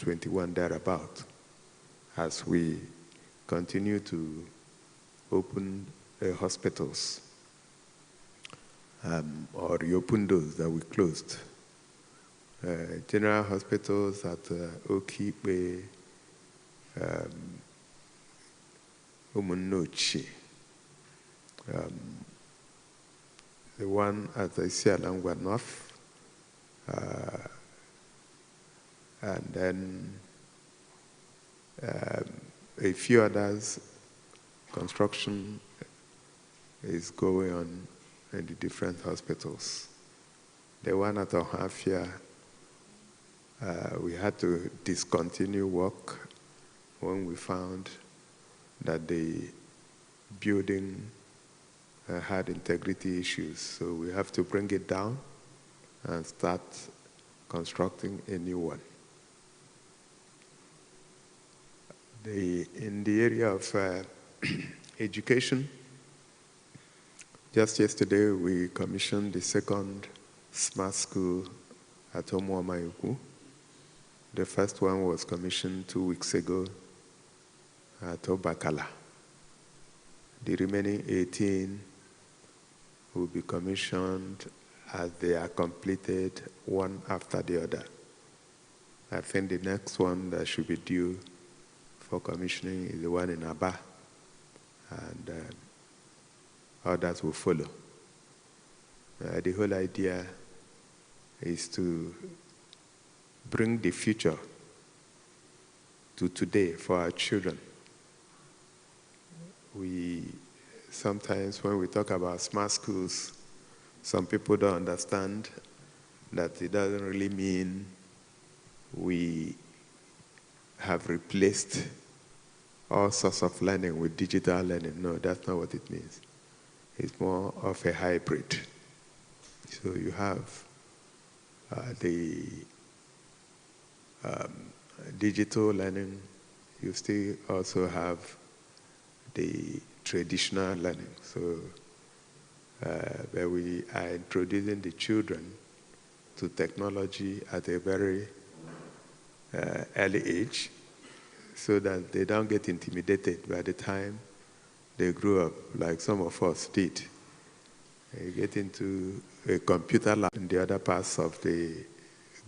21 thereabout, as we continue to open hospitals or reopen those that we closed. General hospitals at Okibe, Umunochi, the one at Isialangwa North, and then a few others. Construction is going on in the different hospitals. The one at Ohafia, we had to discontinue work when we found that the building had integrity issues. So we have to bring it down and start constructing a new one. In the area of education, just yesterday we commissioned the second smart school at Omuamayuku. The first one was commissioned 2 weeks ago at Obakala. The remaining 18 will be commissioned as they are completed one after the other. I think the next one that should be due for commissioning is the one in Aba, and others will follow. The whole idea is to bring the future to today for our children. Sometimes when we talk about smart schools, some people don't understand that it doesn't really mean we have replaced all sorts of learning with digital learning. No, that's not what it means. It's more of a hybrid. So you have the digital learning, you still also have the traditional learning. So where we are introducing the children to technology at a very early age, so that they don't get intimidated by the time they grow up, like some of us did. They get into a computer lab in the other parts of the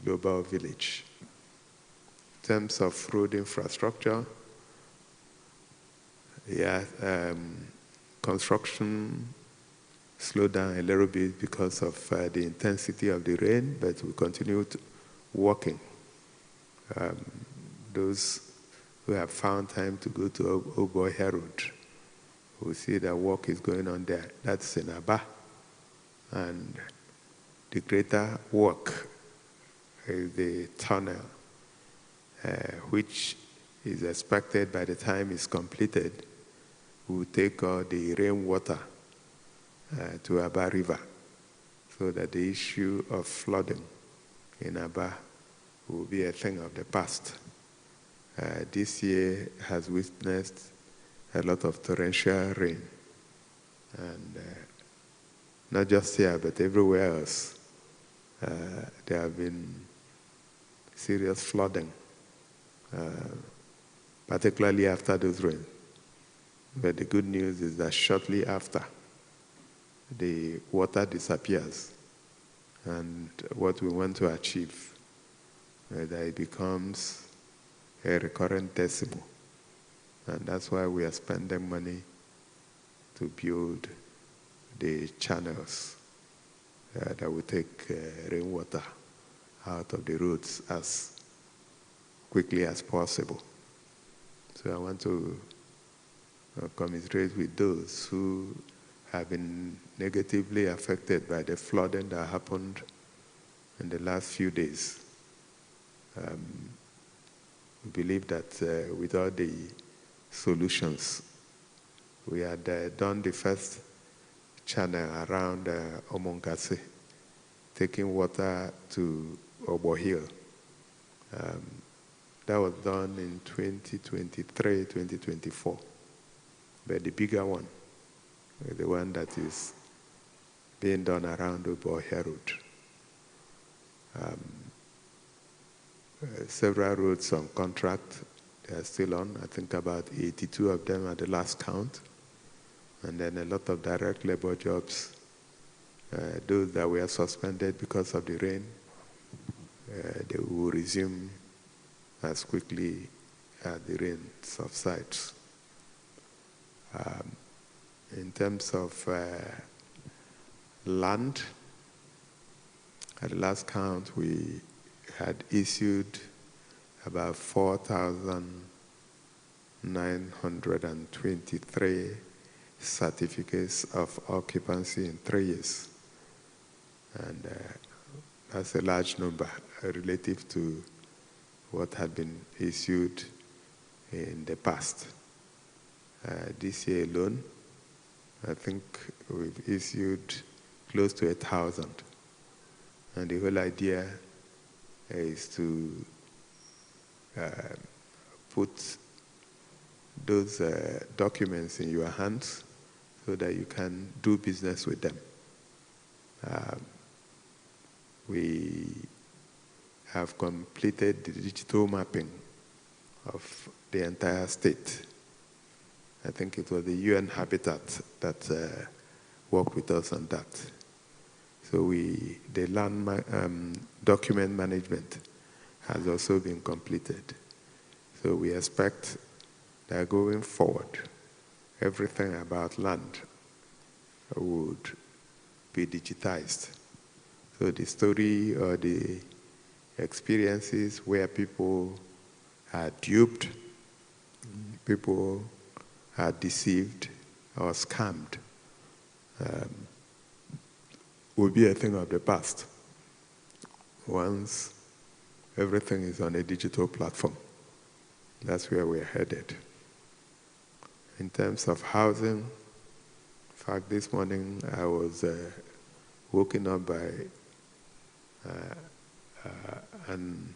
global village. In terms of road infrastructure, construction slowed down a little bit because of the intensity of the rain, but we continued working. Those who have found time to go to Obohe Road will see that work is going on there. That's in Aba. And the greater work is the tunnel, which is expected by the time it's completed, will take all the rainwater to Aba River, so that the issue of flooding in Aba will be a thing of the past. This year has witnessed a lot of torrential rain, and not just here, but everywhere else, there have been serious flooding, particularly after those rains. But the good news is that shortly after, the water disappears, and what we want to achieve, that it becomes a recurrent decimal. And that's why we are spending money to build the channels that will take rainwater out of the roads as quickly as possible. So I want to commiserate with those who have been negatively affected by the flooding that happened in the last few days. We believe that with all the solutions, we had done the first channel around Omonkase, taking water to Obohill. That was done in 2023, 2024. But the bigger one, the one that is being done around Obohill Road. several roads on contract. They are still on. I think about 82 of them at the last count. And then a lot of direct labor jobs, those that were suspended because of the rain, they will resume as quickly as the rain subsides. In terms of land, at the last count, we had issued about 4,923 certificates of occupancy in 3 years. And that's a large number relative to what had been issued in the past. This year alone, I think we've issued close to 1,000. And the whole idea is to put those documents in your hands so that you can do business with them. We have completed the digital mapping of the entire state. I think it was the UN Habitat that worked with us on that. So the land document management has also been completed. So we expect that going forward, everything about land would be digitized. So the story or the experiences where people are duped, people are deceived or scammed, will be a thing of the past once everything is on a digital platform. That's where we're headed. In terms of housing, in fact, this morning I was woken up by an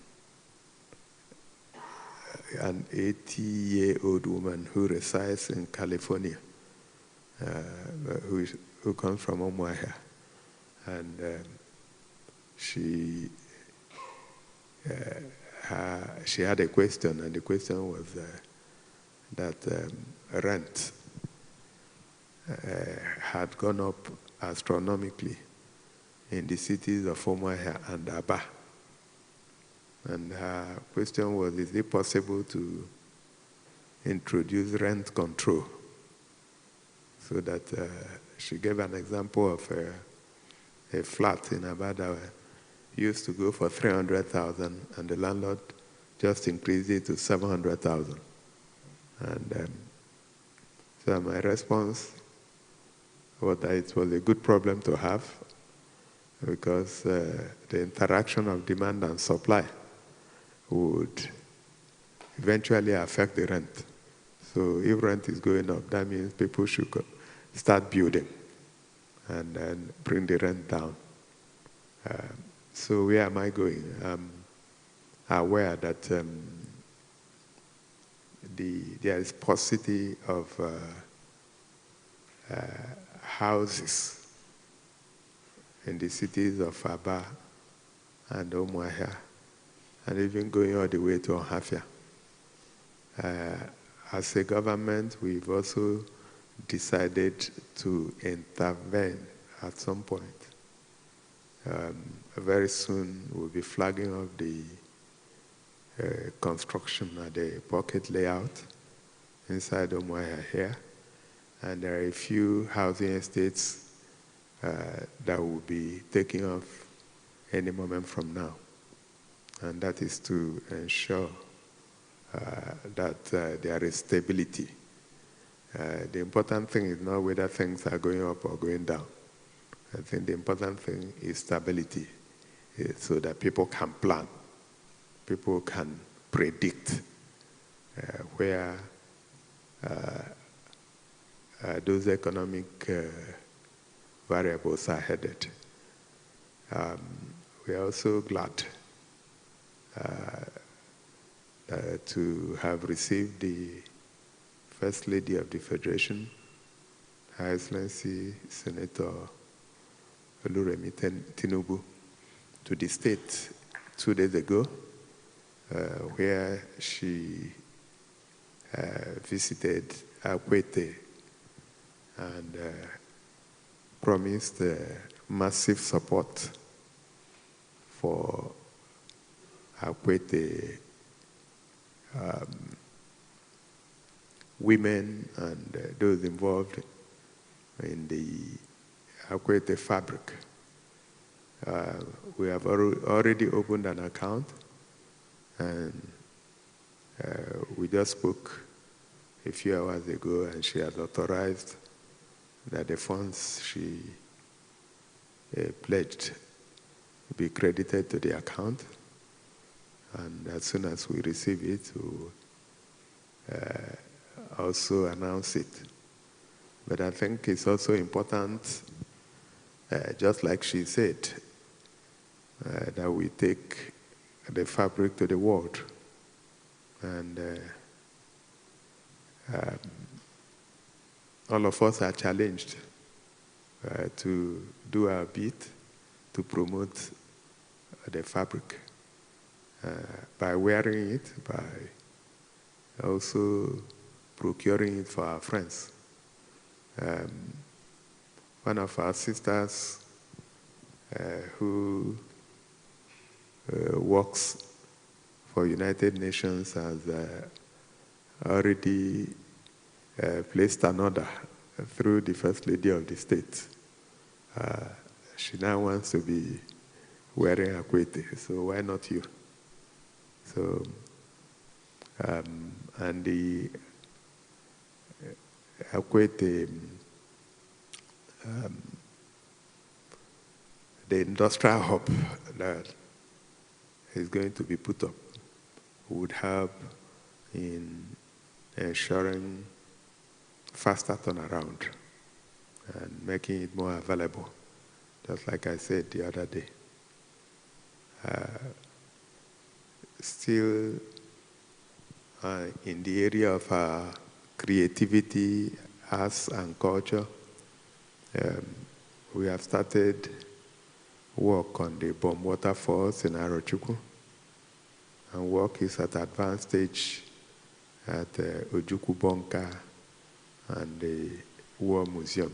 80-year-old woman who resides in California, who comes from Umuahia. And she had a question, and the question was that rent had gone up astronomically in the cities of Umuahia and Aba. And her question was, is it possible to introduce rent control? So that she gave an example of a flat in Aba that used to go for 300,000, and the landlord just increased it to 700,000. And so my response was that it was a good problem to have, because the interaction of demand and supply would eventually affect the rent. So if rent is going up, that means people should start building and then bring the rent down. So where am I going? I'm aware that there is paucity of houses in the cities of Aba and Umuahia, and even going all the way to Ohafia. As a government, we've also decided to intervene at some point. Very soon, we'll be flagging off the construction at the pocket layout inside Umuahia here. And there are a few housing estates that will be taking off any moment from now. And that is to ensure that there is stability. The important thing is not whether things are going up or going down. I think the important thing is stability, so that people can plan, people can predict where those economic variables are headed. We are also glad to have received the First Lady of the Federation, Her Excellency Senator Oluremi Tinubu, to the state 2 days ago where she visited Akwete and promised massive support for Akwete women and those involved in the Akwete fabric. We have already opened an account, and we just spoke a few hours ago, and she has authorized that the funds she pledged be credited to the account, and as soon as we receive it, we'll also announce it. But I think it's also important, just like she said, that we take the fabric to the world. And all of us are challenged to do our bit to promote the fabric by wearing it, by also procuring it for our friends. One of our sisters who works for United Nations has already placed an order through the First Lady of the state. She now wants to be wearing Akwete, so why not you? So, and the Akwete, the industrial hub that is going to be put up would help in ensuring faster turnaround and making it more available, just like I said the other day. Still in the area of creativity, arts, and culture, we have started work on the bomb waterfalls in Arochukwu, and work is at advanced stage at Ojukwu Bonka and the War Museum.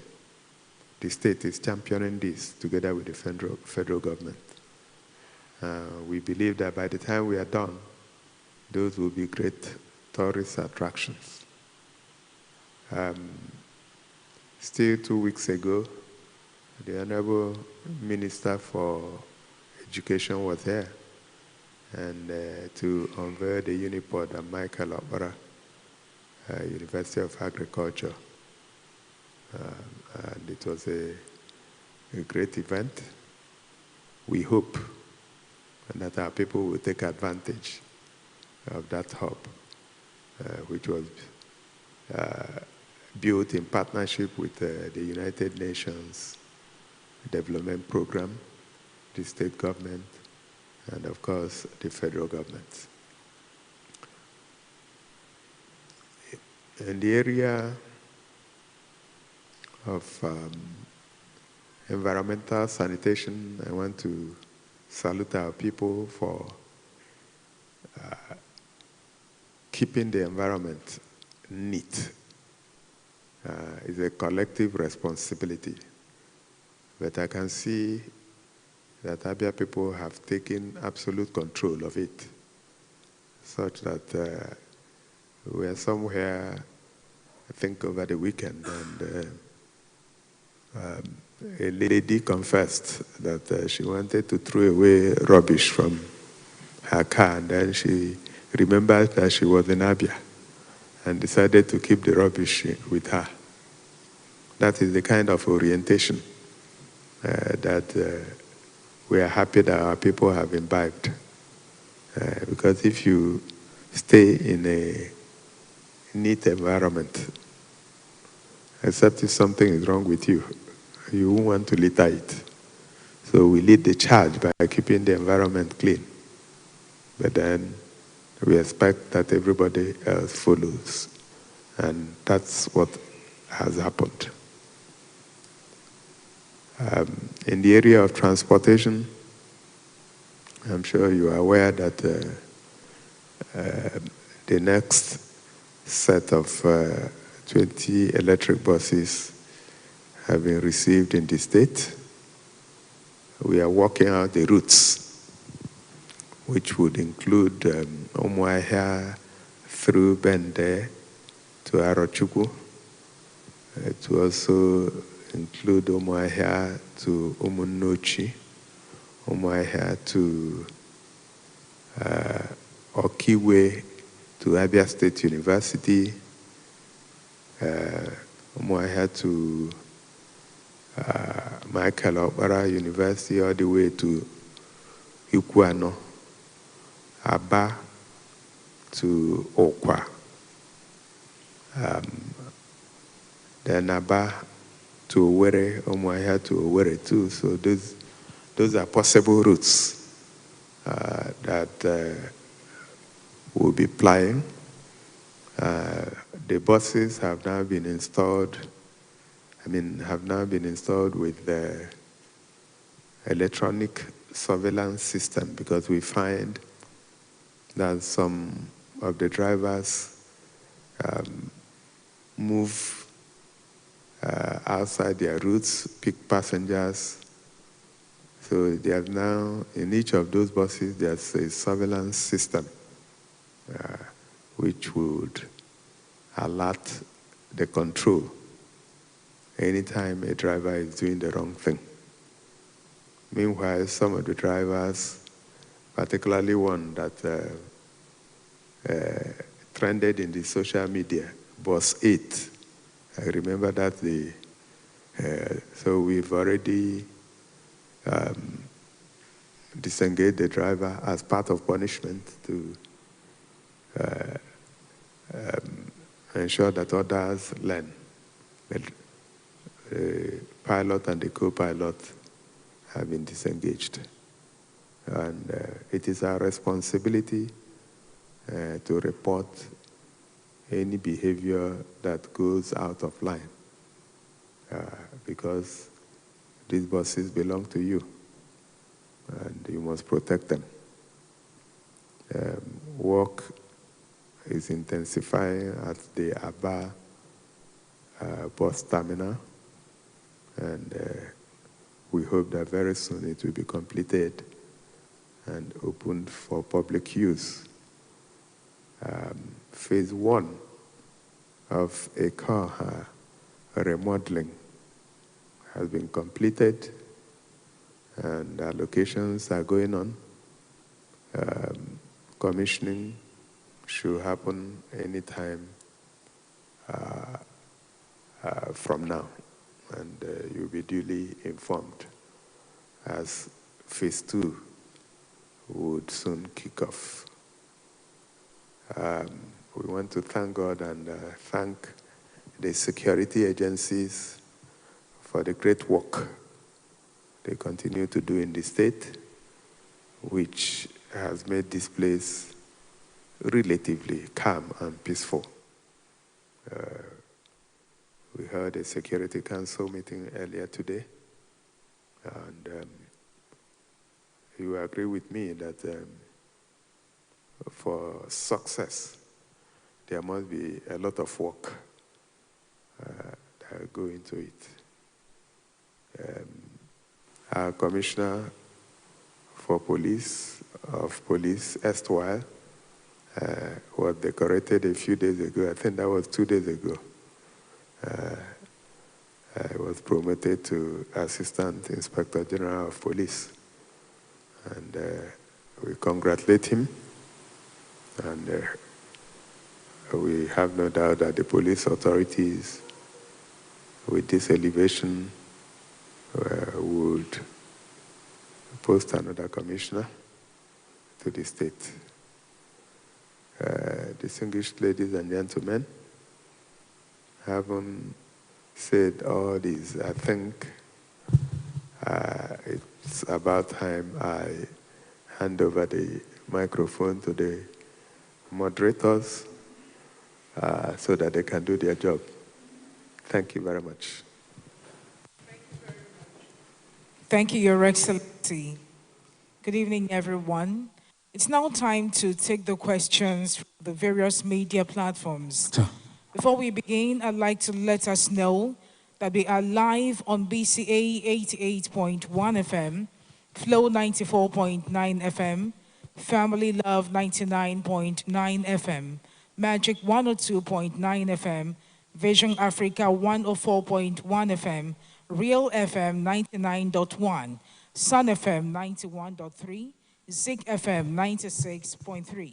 The state is championing this together with the federal government. We believe that by the time we are done, those will be great tourist attractions. Still 2 weeks ago, the Honorable Minister for Education was here, and to unveil the Unipod at Michael Opera, University of Agriculture. And it was a great event. We hope that our people will take advantage of that hub, which was built in partnership with the United Nations Development Program, the state government, and of course the federal government. In the area of environmental sanitation, I want to salute our people for keeping the environment neat. It's a collective responsibility. But I can see that Abia people have taken absolute control of it, such that we are somewhere, I think, over the weekend, and a lady confessed that she wanted to throw away rubbish from her car, and then she remembered that she was in Abia and decided to keep the rubbish with her. That is the kind of orientation that we are happy that our people have imbibed. Because if you stay in a neat environment, except if something is wrong with you, you won't want to litter it. So we lead the charge by keeping the environment clean. But then we expect that everybody else follows. And that's what has happened. In the area of transportation, I'm sure you are aware that The next set of 20 electric buses have been received in the state. We are working out the routes, which would include Umuahia through Bende to Arochukwu, to also include Umuahia to Umunnochi, Umuahia to Okiwe to Abia State University, Umuahia to Michael Okpara University, all the way to Ikuano, Aba to Okwa, then Aba to Owerri, Umuahia to Owerri too. So those are possible routes that will be plying. The buses have now been installed. Have now been installed with the electronic surveillance system, because we find that some of the drivers move outside their routes, pick passengers. So they have now, in each of those buses, there's a surveillance system which would alert the control anytime a driver is doing the wrong thing. Meanwhile, some of the drivers, particularly one that trended in the social media, Bus 8. I remember that so we've already disengaged the driver as part of punishment to ensure that others learn. The pilot and the co-pilot have been disengaged. And it is our responsibility to report any behavior that goes out of line, because these buses belong to you, and you must protect them. Work is intensifying at the Aba bus terminal, and we hope that very soon it will be completed and opened for public use. Phase 1 of a car remodeling has been completed, and allocations are going on. Commissioning should happen anytime from now, and you'll be duly informed as phase 2 would soon kick off. We want to thank God and thank the security agencies for the great work they continue to do in the state, which has made this place relatively calm and peaceful. We heard a Security Council meeting earlier today, and you agree with me that for success, there must be a lot of work that go into it. Our Commissioner for Police, erstwhile, was decorated a few days ago. I think that was 2 days ago. I was promoted to Assistant Inspector General of Police, and we congratulate him, and we have no doubt that the police authorities, with this elevation, would post another commissioner to the state. Distinguished ladies and gentlemen, having said all this, I think it's about time I hand over the microphone to the moderators so that they can do their job. Thank you very much. Thank you, Your Excellency. Good evening, everyone. It's now time to take the questions from the various media platforms. Before we begin, I'd like to let us know that we are live on BCA 88.1 FM, Flow 94.9 FM, Family Love 99.9 FM, Magic 102.9 FM, Vision Africa 104.1 FM, Real FM 99.1, Sun FM 91.3, Zik FM 96.3.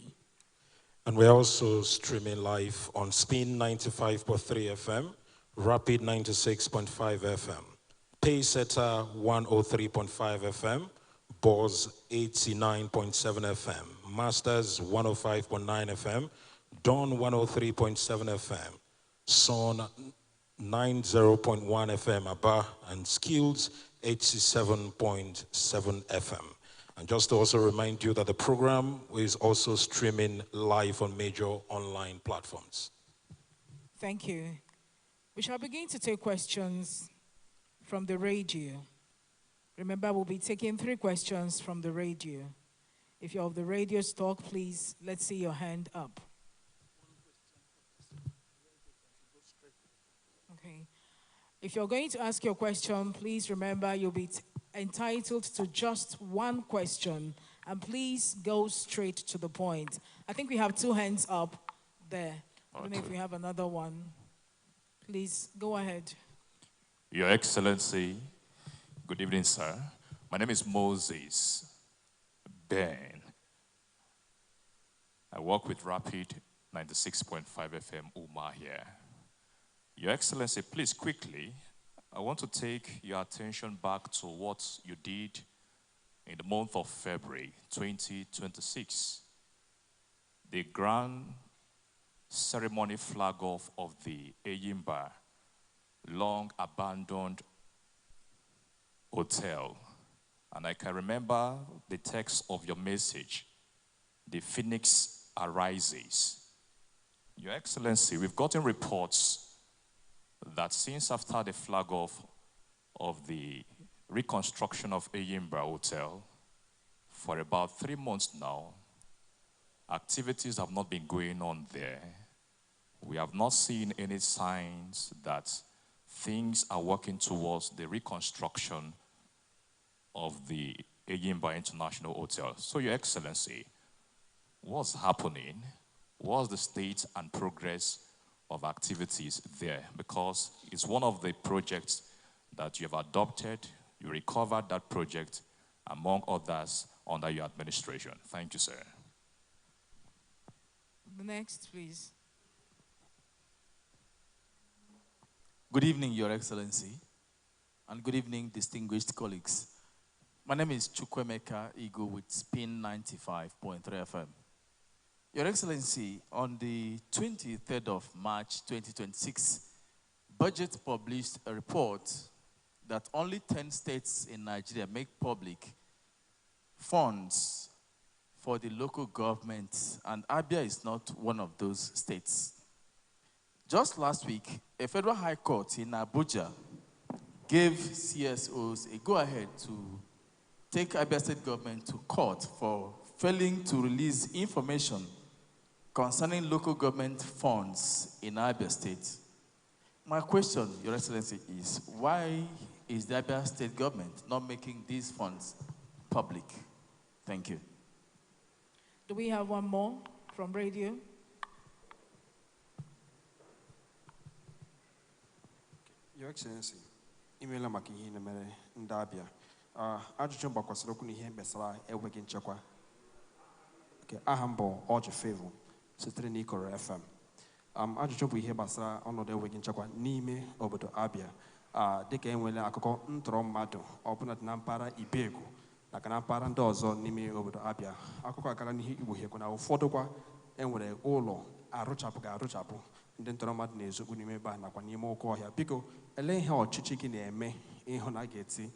And we're also streaming live on Spin 95.3 FM, Rapid 96.5 FM, Paysetter 103.5 FM, Boz 89.7 FM, Masters 105.9 FM, Dawn 103.7 FM, Son 90.1 FM, Aba, and Skills 87.7 FM. And just to also remind you that the program is also streaming live on major online platforms. Thank you. We shall begin to take questions from the radio. Remember, we'll be taking 3 questions from the radio. If you're of the radio stock, please, let's see your hand up. Okay. If you're going to ask your question, please remember you'll be entitled to just 1 question, and please go straight to the point. I think we have 2 hands up there. I don't know if we have another one. Please go ahead. Your Excellency, good evening, sir. My name is Moses Ben. I work with Rapid 96.5 FM Umar here. Your Excellency, please quickly, I want to take your attention back to what you did in the month of February 2026. The grand ceremony flag off of the Eyimba long abandoned hotel. And I can remember the text of your message, the phoenix arises. Your Excellency, we've gotten reports that since after the flag off of the reconstruction of Eyimba Hotel, for about 3 months now, activities have not been going on there. We have not seen any signs that things are working towards the reconstruction of the Eyimba International Hotel. So, Your Excellency, what's happening? What's the state and progress of activities there? Because it's one of the projects that you have adopted. You recovered that project, among others, under your administration. Thank you, sir. The next, please. Good evening, Your Excellency, and good evening, distinguished colleagues. My name is Chukwemeka Igo with Spin 95.3 FM. Your Excellency, on the 23rd of March 2026, Budget published a report that only 10 states in Nigeria make public funds for the local government, and Abia is not one of those states. Just last week, a federal high court in Abuja gave CSOs a go-ahead to take Abia State government to court for failing to release information concerning local government funds in Abia State. My question, Your Excellency, is why is the Abia State government not making these funds public? Thank you. Do we have one more from radio? Your Excellency, email maka ihe na-mere ndị Abia. Ajụjụ gbakwasịrị okwu n'ihe gbasara enweghị nchekwa. Aha m bụ Oji Favor sitere n'Ikoro FM. Ajụjụ bụ ihe gbasara ọnọdụ enweghị nchekwa n'ime obodo Abia. Dịka enwere akụkọ ntọrọ mmadụ ọbụna dị na mpaghara Ibegu nakwa na mpaghara ndị ọzọ n'ime obodo Abia. Akụkọ agara n'ihe ikpughekwa na ụfọdụkwa enwere ụlọ arụchapụ ndị ntọrọ mmadụ na-ezokpu n'ime ebe a nakwa n'ime oke ọhịa. Biko, ele ihe ọchịchị gị na-eme ịhụ na a ga-eti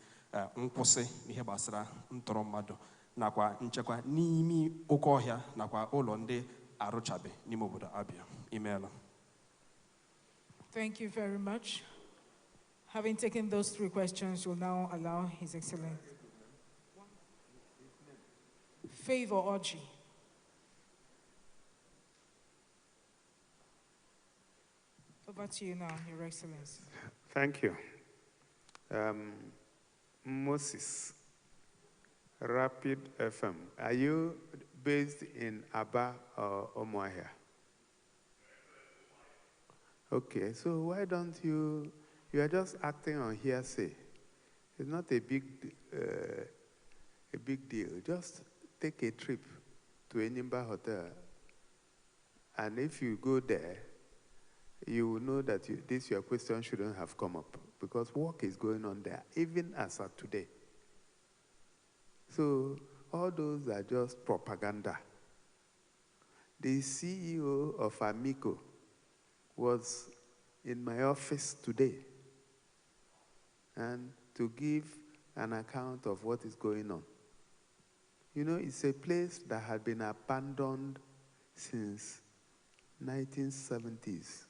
nkwụsị n'ihe gbasara ntọrọ mmadụ nakwa nchekwa n'ime oke ọhịa nakwa ụlọ ndị arụchabe n'ime obodo Abia? Imeela. Thank you very much. Having taken those 3 questions, we'll now allow His Excellency Favor Oji. Over to you now, Your Excellency. Thank you. Moses, Rapid FM. Are you based in Aba or Umuahia? Okay, so why don't you are just acting on hearsay. It's not a big deal. Just take a trip to Enimba Hotel, and if you go there, you will know that your question shouldn't have come up, because work is going on there, even as of today. So all those are just propaganda. The CEO of Amico was in my office today, and to give an account of what is going on. You know, it's a place that had been abandoned since 1970s.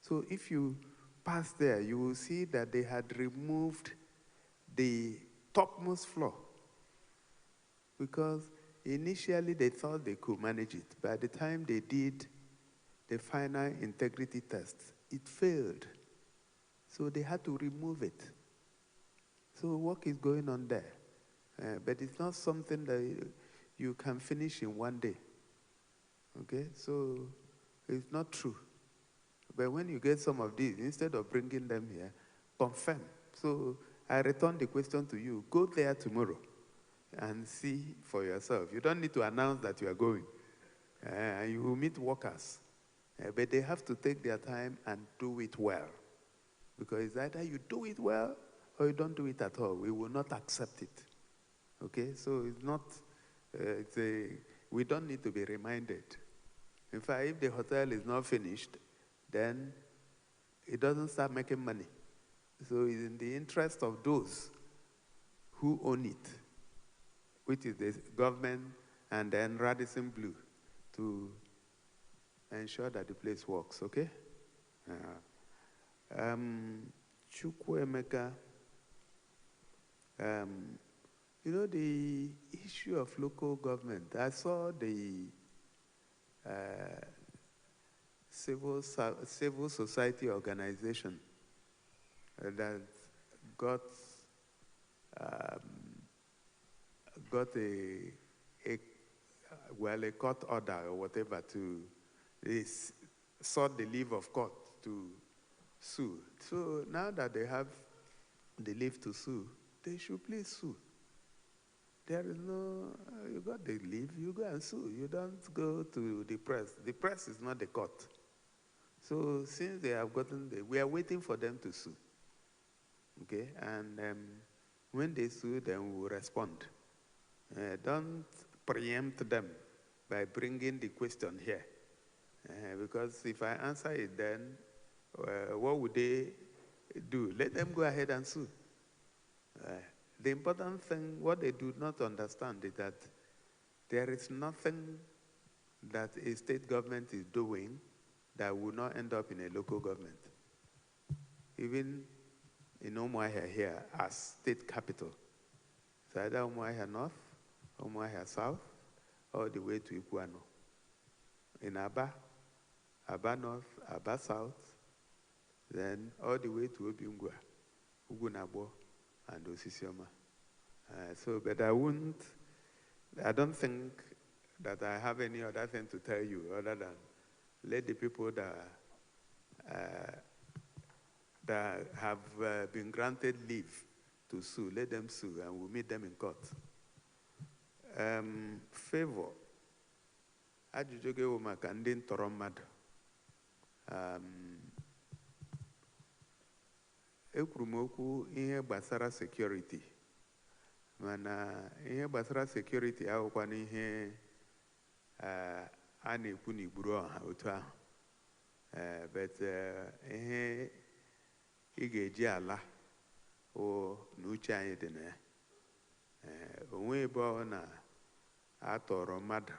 So if you pass there, you will see that they had removed the topmost floor, because initially they thought they could manage it. By the time they did the final integrity test, it failed. So they had to remove it. So work is going on there. But it's not something that you can finish in one day. Okay? So it's not true. But when you get some of these, instead of bringing them here, confirm. So I return the question to you. Go there tomorrow and see for yourself. You don't need to announce that you are going. You will meet workers. But they have to take their time and do it well. Because it's either you do it well or you don't do it at all. We will not accept it. Okay? So it's not, we don't need to be reminded. In fact, if the hotel is not finished, then it doesn't start making money. So it's in the interest of those who own it, which is the government and then Radisson Blue, to ensure that the place works, okay? Chukwuemeka, you know, the issue of local government, I saw the civil society organization that got a court order or whatever to sought the leave of court to sue. So now that they have the leave to sue, they should please sue. There is no, you got the leave, you go and sue. You don't go to the press. The press is not the court. So since they have gotten we are waiting for them to sue. Okay, and when they sue, then we will respond. Don't preempt them by bringing the question here. Because if I answer it, then what would they do? Let them go ahead and sue. The important thing, what they do not understand, is that there is nothing that a state government is doing that will not end up in a local government. Even in Umuahia here, as state capital, it's either Umuahia North, Umuahia South, all the way to Iguano. In Aba, Aba North, Aba South, then all the way to Obiungwa, Ugunabo, and Osisioma. But I don't think that I have any other thing to tell you other than let the people that have been granted leave to sue, let them sue, and we'll meet them in court. Favor. Ajụjụ gị maka ndị ntọrọ mmadụ. Ekwuru m okwu ihe gbasara security, mana ihe gbasara security ahụkwa n'ihe a na-ekwu n'igburu ọha otu ahụ. But ihe ị ga-eji ala o n'uche anyị dị na ya. Onwe ebe ọ na-atọrọ mmadụ,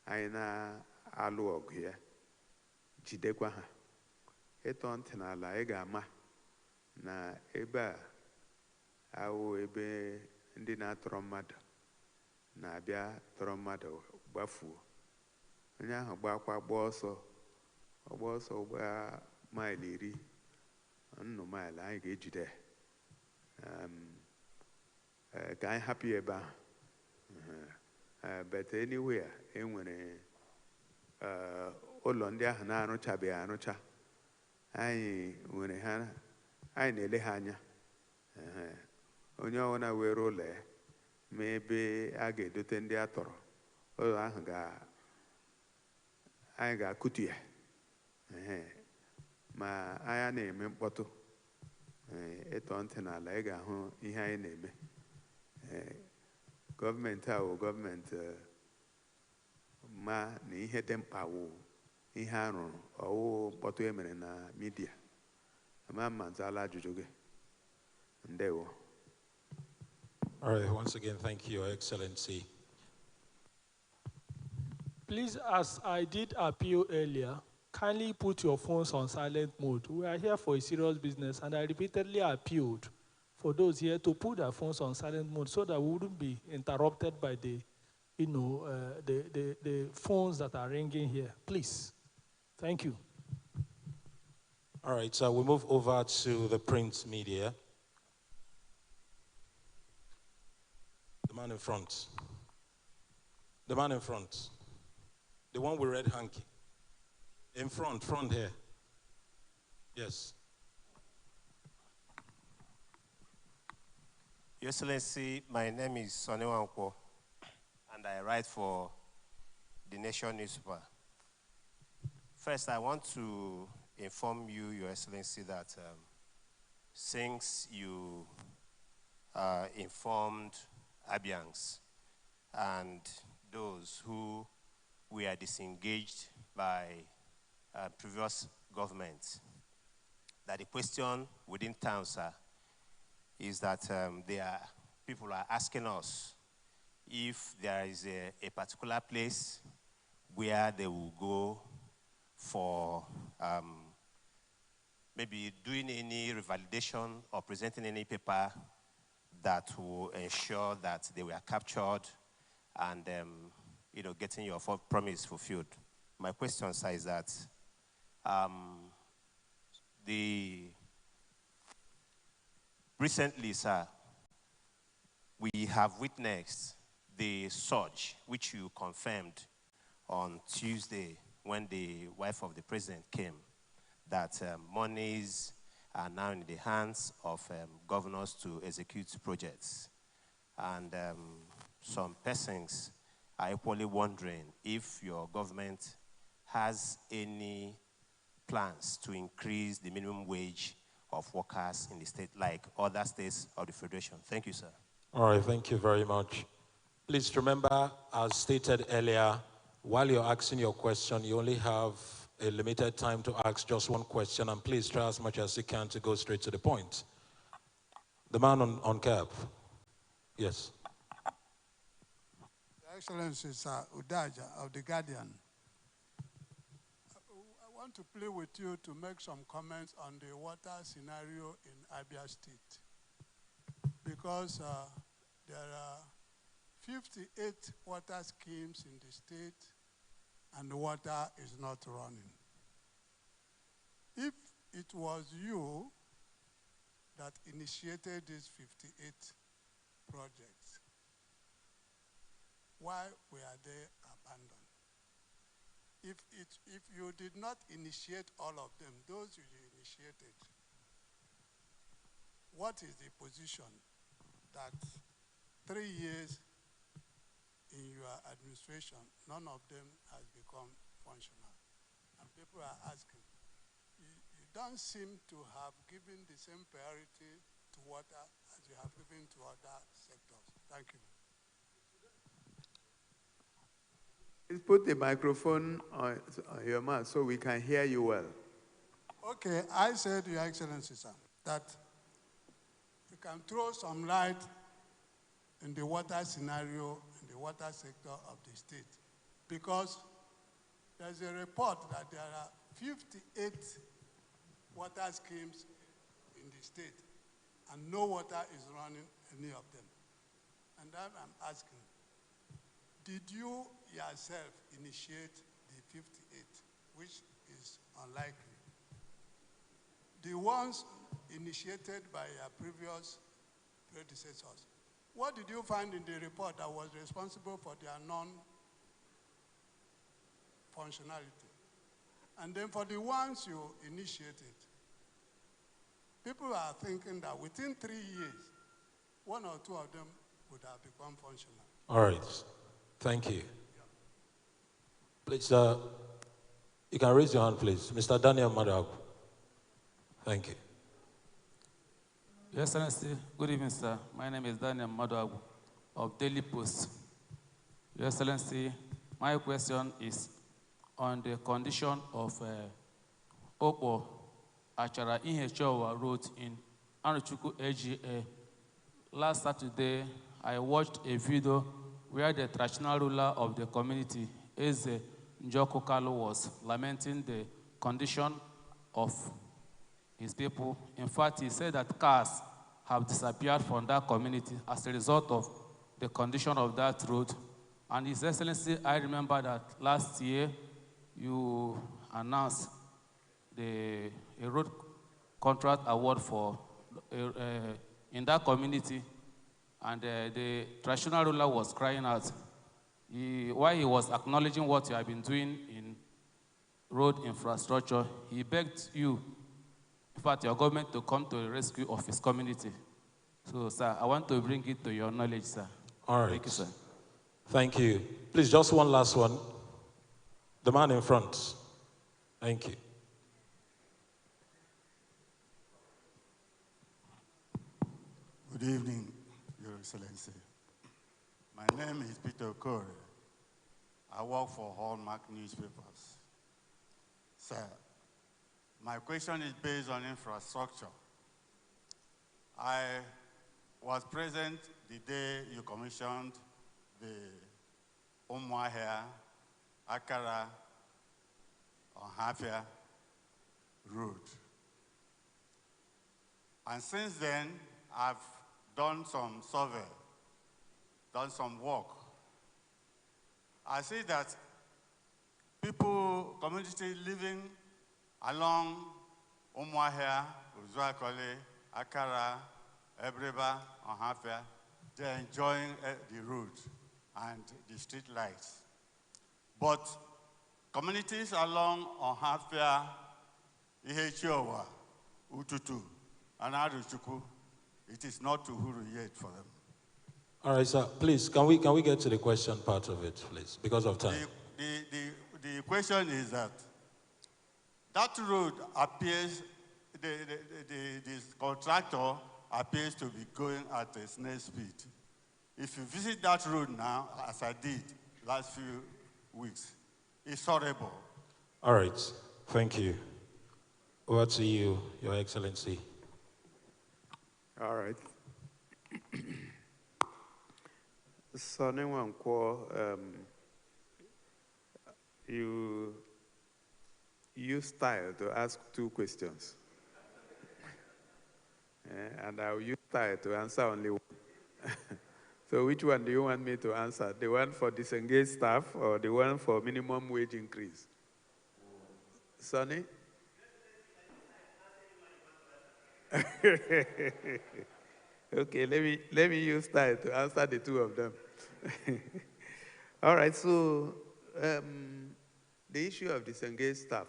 anyị na-alụ ọgụ ya, jidekwa ha. Ịtọ ntị n'ala, ị ga-ama na ebe a awụ ebe ndị na-atọrọ mmadụ na-abịa tọrọ mmadụ gbafuo. Onye ahụ gbakwa gba ọsọ, ọgbọ ọsọ gba maịlị iri nnụ maịlị anyị ga-ejide ka anyị hapụ ebe ahụ but anywhere enwere ụlọ ndị ahụ na-arụchabeghị arụcha anyị nwere ha anyị na-ele ha anya onye ọbụla were ụlọ ya ma ebe a ga-edote ndị a tọrọ ụlọ ahụ anyị ga-akụtu ya ma anya na-eme mkpọtụ ịtọ ntị n'ala ị ga-ahụ ihe anyị na-eme gọọmenti a wụ gọọmenti ma na ihe dị mkpa wụ ihe a rụrụ ọwụ mkpọtụ e mere na midia ama mma nzala ajụjụ gị ndewo. All right, once again, thank you, Your Excellency. Please, as I did appeal earlier, kindly put your phones on silent mode. We are here for a serious business, and I repeatedly appealed for those here to put their phones on silent mode so that we wouldn't be interrupted by the phones that are ringing here. Please. Thank you. All right, so we move over to the print media. The man in front. The man in front. The one with red hanky. In front here. Yes. Your Excellency, my name is Sonny Wankwo, and I write for the Nation newspaper. First, I want to inform you, Your Excellency, that since you informed Abians and those who were disengaged by previous governments, that the question within town, sir, is that people are asking us if there is a particular place where they will go for maybe doing any revalidation or presenting any paper that will ensure that they were captured and getting your promise fulfilled. My question, sir, is that recently, sir, we have witnessed the surge which you confirmed on Tuesday when the wife of the president came, that monies are now in the hands of governors to execute projects. And some persons are equally wondering if your government has any plans to increase the minimum wage of workers in the state, like other states of the Federation. Thank you, sir. All right, thank you very much. Please remember, as stated earlier, while you're asking your question, you only have a limited time to ask just one question, and please try as much as you can to go straight to the point. The man on cap. Yes. Your Excellency, Sir Udaja of The Guardian. I want to plead with you to make some comments on the water scenario in Abia State. Because there are 58 water schemes in the state, and the water is not running. If it was you that initiated these 58 projects, why were they abandoned? If you did not initiate all of them, those you initiated, what is the position that 3 years in your administration, none of them has become functional? And people are asking, you don't seem to have given the same priority to water as you have given to other sectors. Thank you. Please put the microphone on your mouth so we can hear you well. Okay, I said, Your Excellency, sir, that you can throw some light in the water scenario in the water sector of the state, because there's a report that there are 58 water schemes in the state, and no water is running any of them. And then I'm asking, did you yourself initiate the 58, which is on the ones initiated by your previous predecessors. What did you find in the report that was responsible for their non-functionality? And then for the ones you initiated, people are thinking that within 3 years, 1 or 2 of them would have become functional. All right. Thank you. Please, you can raise your hand, please. Mr. Daniel Madab. Thank you. Your Excellency, good evening, sir. My name is Daniel Madab of Daily Post. Your Excellency, my question is on the condition of Opo Achara Ihechowa Road in Anuchuku AGA. Last Saturday, I watched a video where the traditional ruler of the community, Eze Njoko Kalu, was lamenting the condition of his people. In fact, he said that cars have disappeared from that community as a result of the condition of that road. And His Excellency, I remember that last year you announced a road contract award for in that community, and the traditional ruler was crying out. While he was acknowledging what you have been doing in road infrastructure, he begged you, in fact, your government, to come to the rescue of his community. So, sir, I want to bring it to your knowledge, sir. All right. Thank you, sir. Thank you. Please, just one last one. The man in front. Thank you. Good evening, Your Excellency. My name is Peter Okore. I work for Hallmark Newspapers. Sir, my question is based on infrastructure. I was present the day you commissioned the Umuahia, Akara, Ohafia road. And since then, I've done some survey, done some work. I see that people, community living along Umuahia, Uzuakole, Akara, Ebreba, Ohafia, they're enjoying the road and the street lights. But communities along Ohafia, Ihechiowa, Ututu, and Aruchuku, it is not Uhuru yet for them. All right, sir. Please, can we get to the question part of it, please, because of time? The question is that road appears, the contractor appears to be going at a snail speed. If you visit that road now, as I did last few weeks, it's horrible. All right. Thank you. Over to you, Your Excellency. All right. Sonny Wankwo, you use style to ask 2 questions. And I'll use style to answer only one. So which one do you want me to answer? The one for disengaged staff or the one for minimum wage increase? Sonny? Okay, let me use style to answer the 2 of them. All right, so the issue of disengaged staff,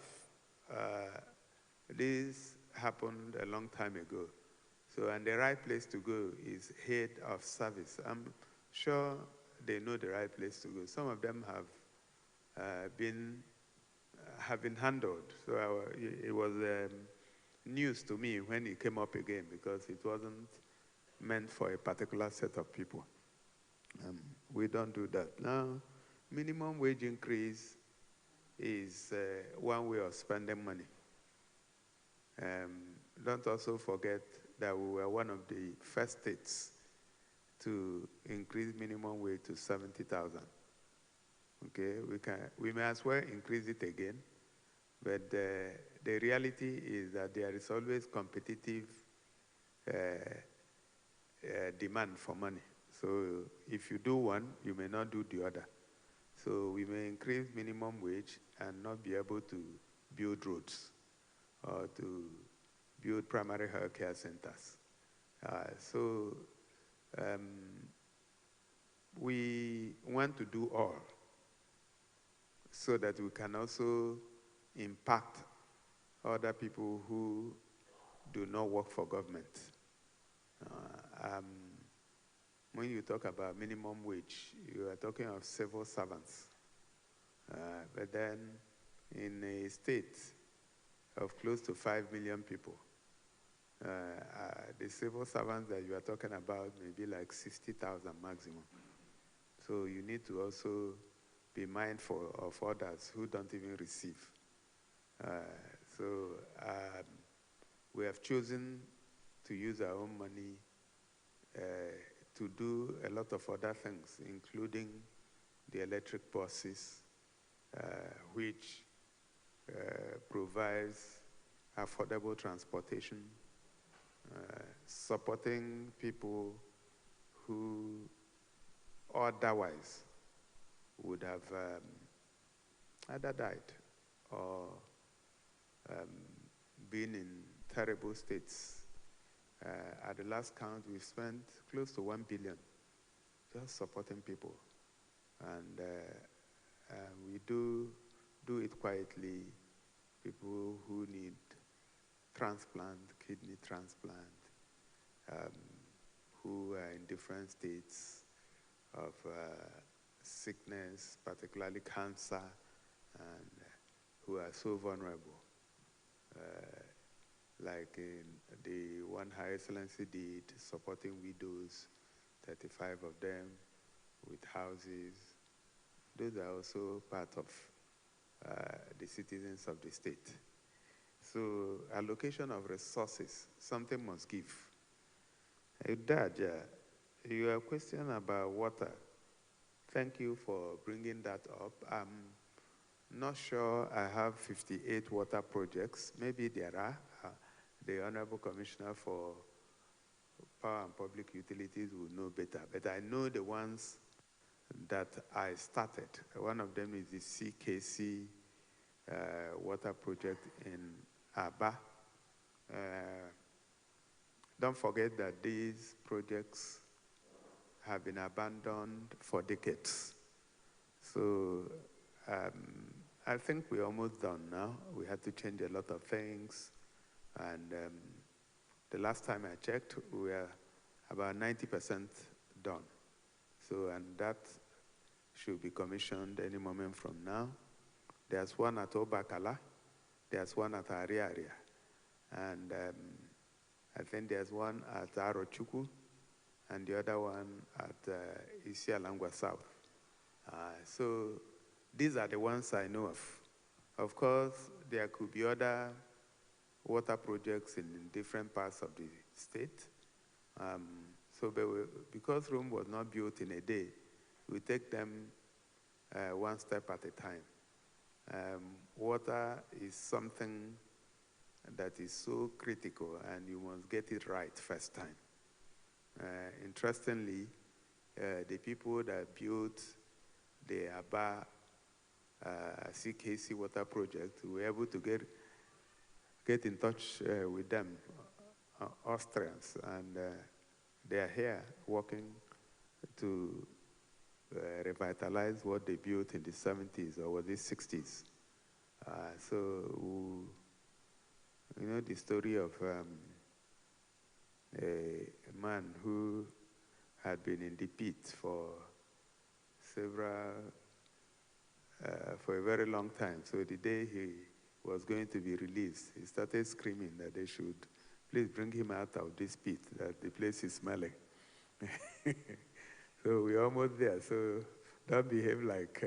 this happened a long time ago. So, and the right place to go is head of service. I'm sure they know the right place to go. Some of them have been handled. So it was news to me when it came up again because it wasn't meant for a particular set of people. We don't do that. Now, minimum wage increase is one way of spending money. Don't also forget that we were one of the first states to increase minimum wage to 70,000. Okay, we may as well increase it again, but the reality is that there is always competitive demand for money. So if you do one, you may not do the other. So we may increase minimum wage and not be able to build roads or to build primary health care centers. We want to do all so that we can also impact other people who do not work for government. When you talk about minimum wage, you are talking of civil servants. But then in a state of close to 5 million people, the civil servants that you are talking about may be like 60,000 maximum. So you need to also be mindful of others who don't even receive. We have chosen to use our own money to do a lot of other things, including the electric buses, which provides affordable transportation, supporting people who otherwise would have either died or been in terrible states. At the last count, we've spent close to 1 billion just supporting people. And we do it quietly. People who need transplant, kidney transplant, who are in different states of sickness, particularly cancer, and who are so vulnerable. Like in the one Her Excellency did, supporting widows, 35 of them with houses. Those are also part of the citizens of the state. So allocation of resources, something must give. Dad, your question about water, thank you for bringing that up. I'm not sure I have 58 water projects. Maybe there are. The Honorable Commissioner for Power and Public Utilities will know better. But I know the ones that I started. One of them is the CKC water project in Aba. Don't forget that these projects have been abandoned for decades. So I think we're almost done now. We had to change a lot of things. And the last time I checked, we were about 90% done. So, and that should be commissioned any moment from now. There's one at Obakala, there's one at Ariaria, and I think there's one at Arochukwu, and the other one at Isialangwa South. So these are the ones I know of. Of course, there could be other water projects in different parts of the state. Because Rome was not built in a day, we take them one step at a time. Water is something that is so critical, and you must get it right first time. Interestingly, the people that built the Aba CKC water project were able to get in touch with them, Austrians, and they are here working to revitalize what they built in the 70s or the 60s. You know the story of a man who had been in the pit for a very long time. So the day he was going to be released, he started screaming that they should please bring him out of this pit, that the place is smelling. So we're almost there. So don't behave like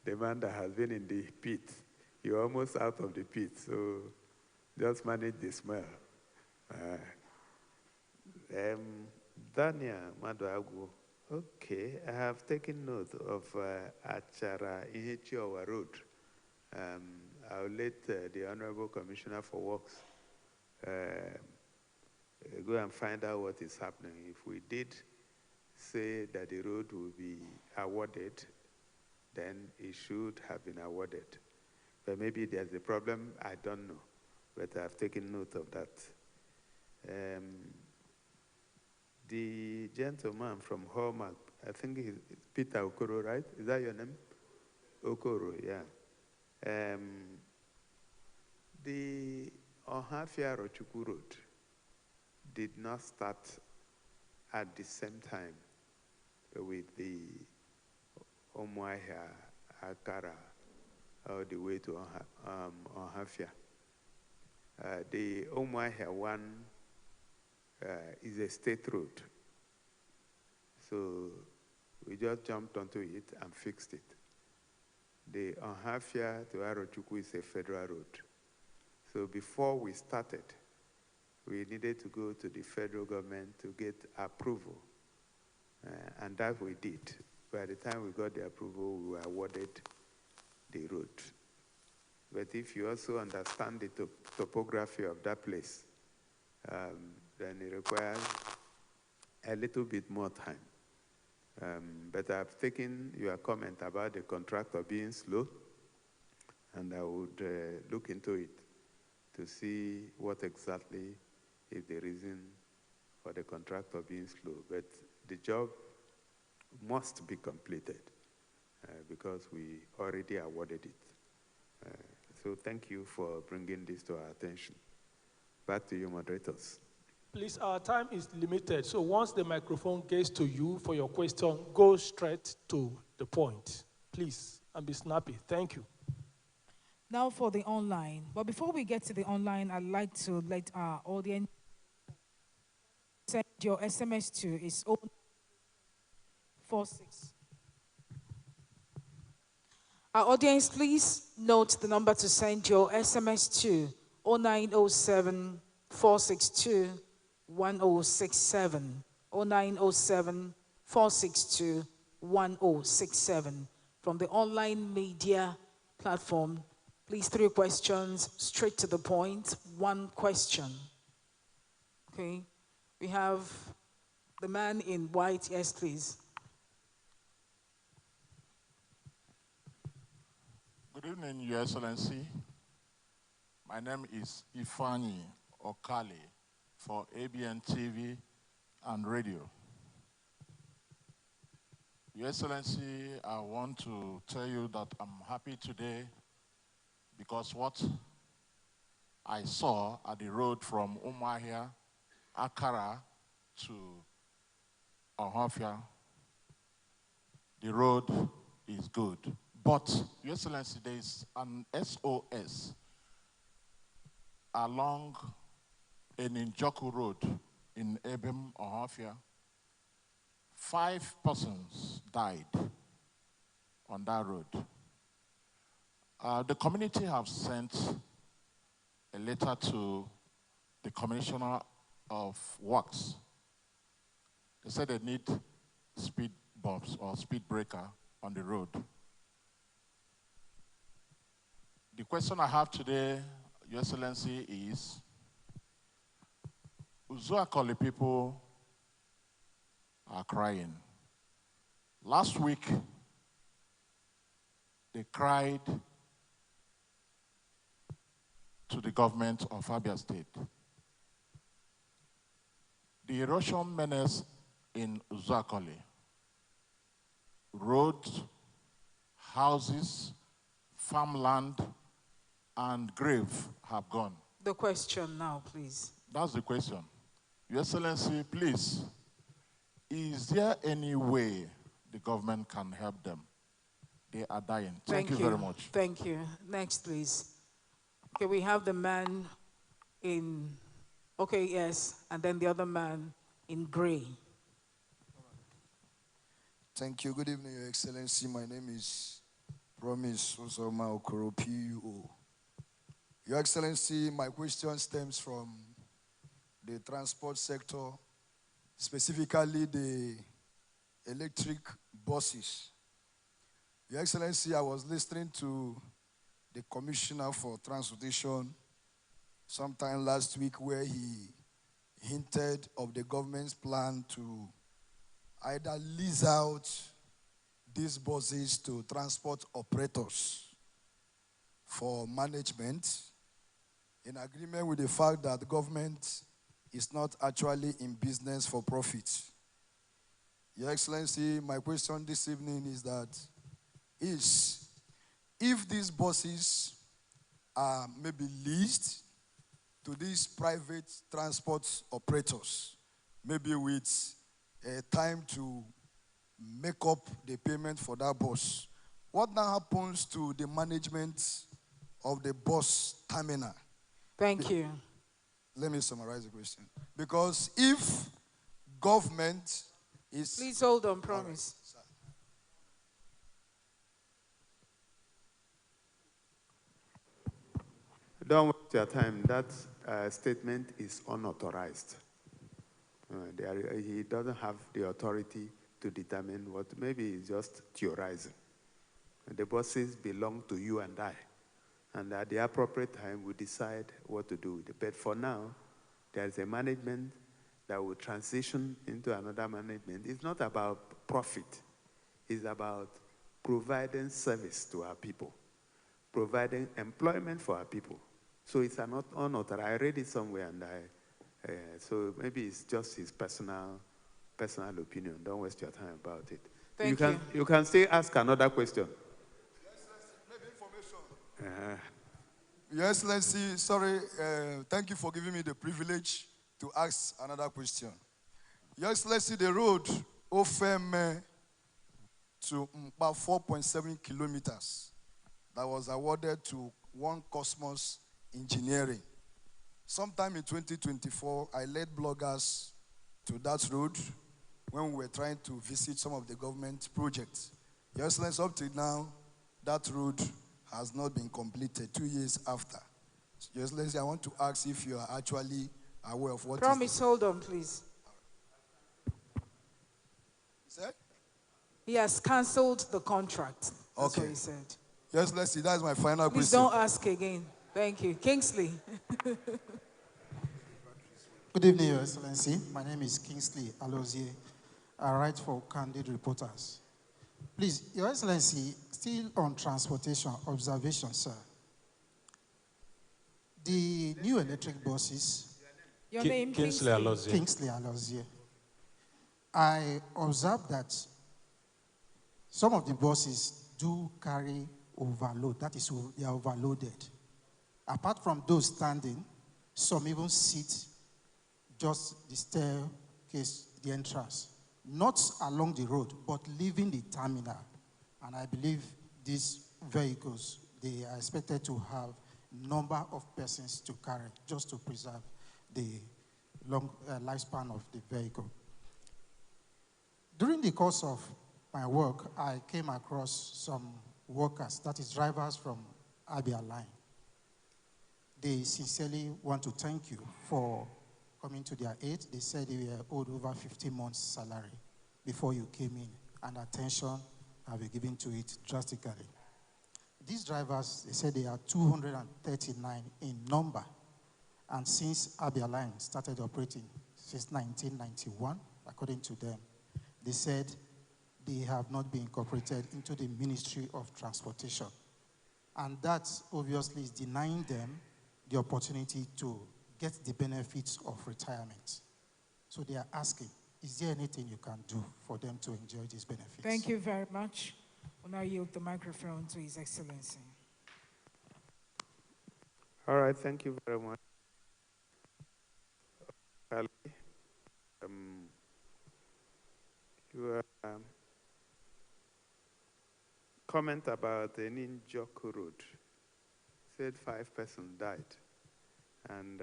the man that has been in the pit. You're almost out of the pit, so just manage the smell. Dania Maduagu. Okay, I have taken note of Achara Ihechiowa Road. I'll let the Honorable Commissioner for Works go and find out what is happening. If we did say that the road will be awarded, then it should have been awarded. But maybe there's a problem, I don't know. but I've taken note of that. The gentleman from Hallmark, I think it's Peter Okoro, right? Is that your name? Okoro, yeah. The Ohafia Rochukwu Road did not start at the same time with the Omuahia, Akara, all the way to Ohafia. The Omuahia one is a state road. So we just jumped onto it and fixed it. The Ohafia to Arochukwu is a federal road. So before we started, we needed to go to the federal government to get approval. And that we did. By the time we got the approval, we were awarded the road. But if you also understand the topography of that place, then it requires a little bit more time. But I've taken your comment about the contractor being slow, and I would look into it to see what exactly is the reason for the contractor being slow. But the job must be completed because we already awarded it. So thank you for bringing this to our attention. Back to you, moderators. Please, our time is limited, so once the microphone gets to you for your question, go straight to the point, please, and be snappy. Thank you. Now for the online. But before we get to the online, I'd like to let our audience send your SMS to is 046. Our audience, please note the number to send your SMS to 0907 462 1067. 0907 462 1067. From the online media platform, please 3 questions, straight to the point, 1 question. Okay, we have the man in white, yes please. Good evening, Your Excellency. My name is Ifani Okale for Abian TV and radio. Your Excellency, I want to tell you that I'm happy today because what I saw at the road from Umuahia, Akara to Ohafia, the road is good. But, Your Excellency, there is an SOS along Eninjoku Road in Ebem, Ohafia. 5 persons died on that road. The community have sent a letter to the Commissioner of Works. They said they need speed bumps or speed breaker on the road. The question I have today, Your Excellency, is Uzuakoli people are crying. Last week, they cried to the government of Abia State. The erosion menace in Uzuakoli, roads, houses, farmland, and grave have gone. The question now, please. That's the question. Your Excellency, please, is there any way the government can help them? They are dying. Thank you very much. Thank you. Next, please. Okay, we have the man in, okay, yes, and then the other man in gray. Thank you. Good evening, Your Excellency. My name is Promise Osoma Okoro, PUO. Your Excellency, my question stems from the transport sector, specifically the electric buses. Your Excellency, I was listening to the Commissioner for Transportation sometime last week where he hinted of the government's plan to either lease out these buses to transport operators for management in agreement with the fact that the government is not actually in business for profit. Your Excellency, my question this evening is that if these buses are maybe leased to these private transport operators, maybe with time to make up the payment for that bus, what now happens to the management of the bus terminal? Thank you. Let me summarize the question. Because if government is... Please hold on, promise. Don't waste your time. That statement is unauthorized. He doesn't have the authority to determine what, maybe he's just theorizing. The buses belong to you and I. And at the appropriate time, we decide what to do with it. But for now, there's a management that will transition into another management. It's not about profit. It's about providing service to our people, providing employment for our people. So it's not unauthorized. I read it somewhere, and so maybe it's just his personal opinion. Don't waste your time about it. Thank you. You can still ask another question. Maybe information. Your Excellency, sorry, thank you for giving me the privilege to ask another question. Your Excellency, the road Ofeme to about 4.7 kilometers that was awarded to One Cosmos Engineering. Sometime in 2024, I led bloggers to that road when we were trying to visit some of the government projects. Your Excellency, up to now, that road has not been completed 2 years after. Your Excellency, I want to ask if you are actually aware of what Promise, hold on, please. Sir? He has cancelled the contract. That's Okay. what he said. Your Excellency, that's my final Please question. don't ask again. Thank you. Kingsley. Good evening, Your Excellency. My name is Kingsley Alozie. I write for Candid Reporters. Please, Your Excellency, still on transportation observation, sir. The new electric buses. Your name, Kingsley Alozie. Kingsley Alozie. I observed that some of the buses do carry overload. That is, they are overloaded. Apart from those standing, some even sit just the staircase, the entrance. Not along the road, but leaving the terminal. And I believe these vehicles, they are expected to have number of persons to carry just to preserve the long lifespan of the vehicle. During the course of my work, I came across some workers, that is drivers from Abia line. They sincerely want to thank you for coming to their aid. They said they were owed over 15 months' salary before you came in, and attention have been given to it drastically. These drivers, they said they are 239 in number, and since Abia line started operating since 1991, according to them, they said they have not been incorporated into the Ministry of Transportation. And that obviously is denying them the opportunity to get the benefits of retirement. So they are asking, is there anything you can do for them to enjoy these benefits? Thank you very much. We'll now yield the microphone to His Excellency. All right, thank you very much. Your comment about the Ninjoku Road said 5 persons died, and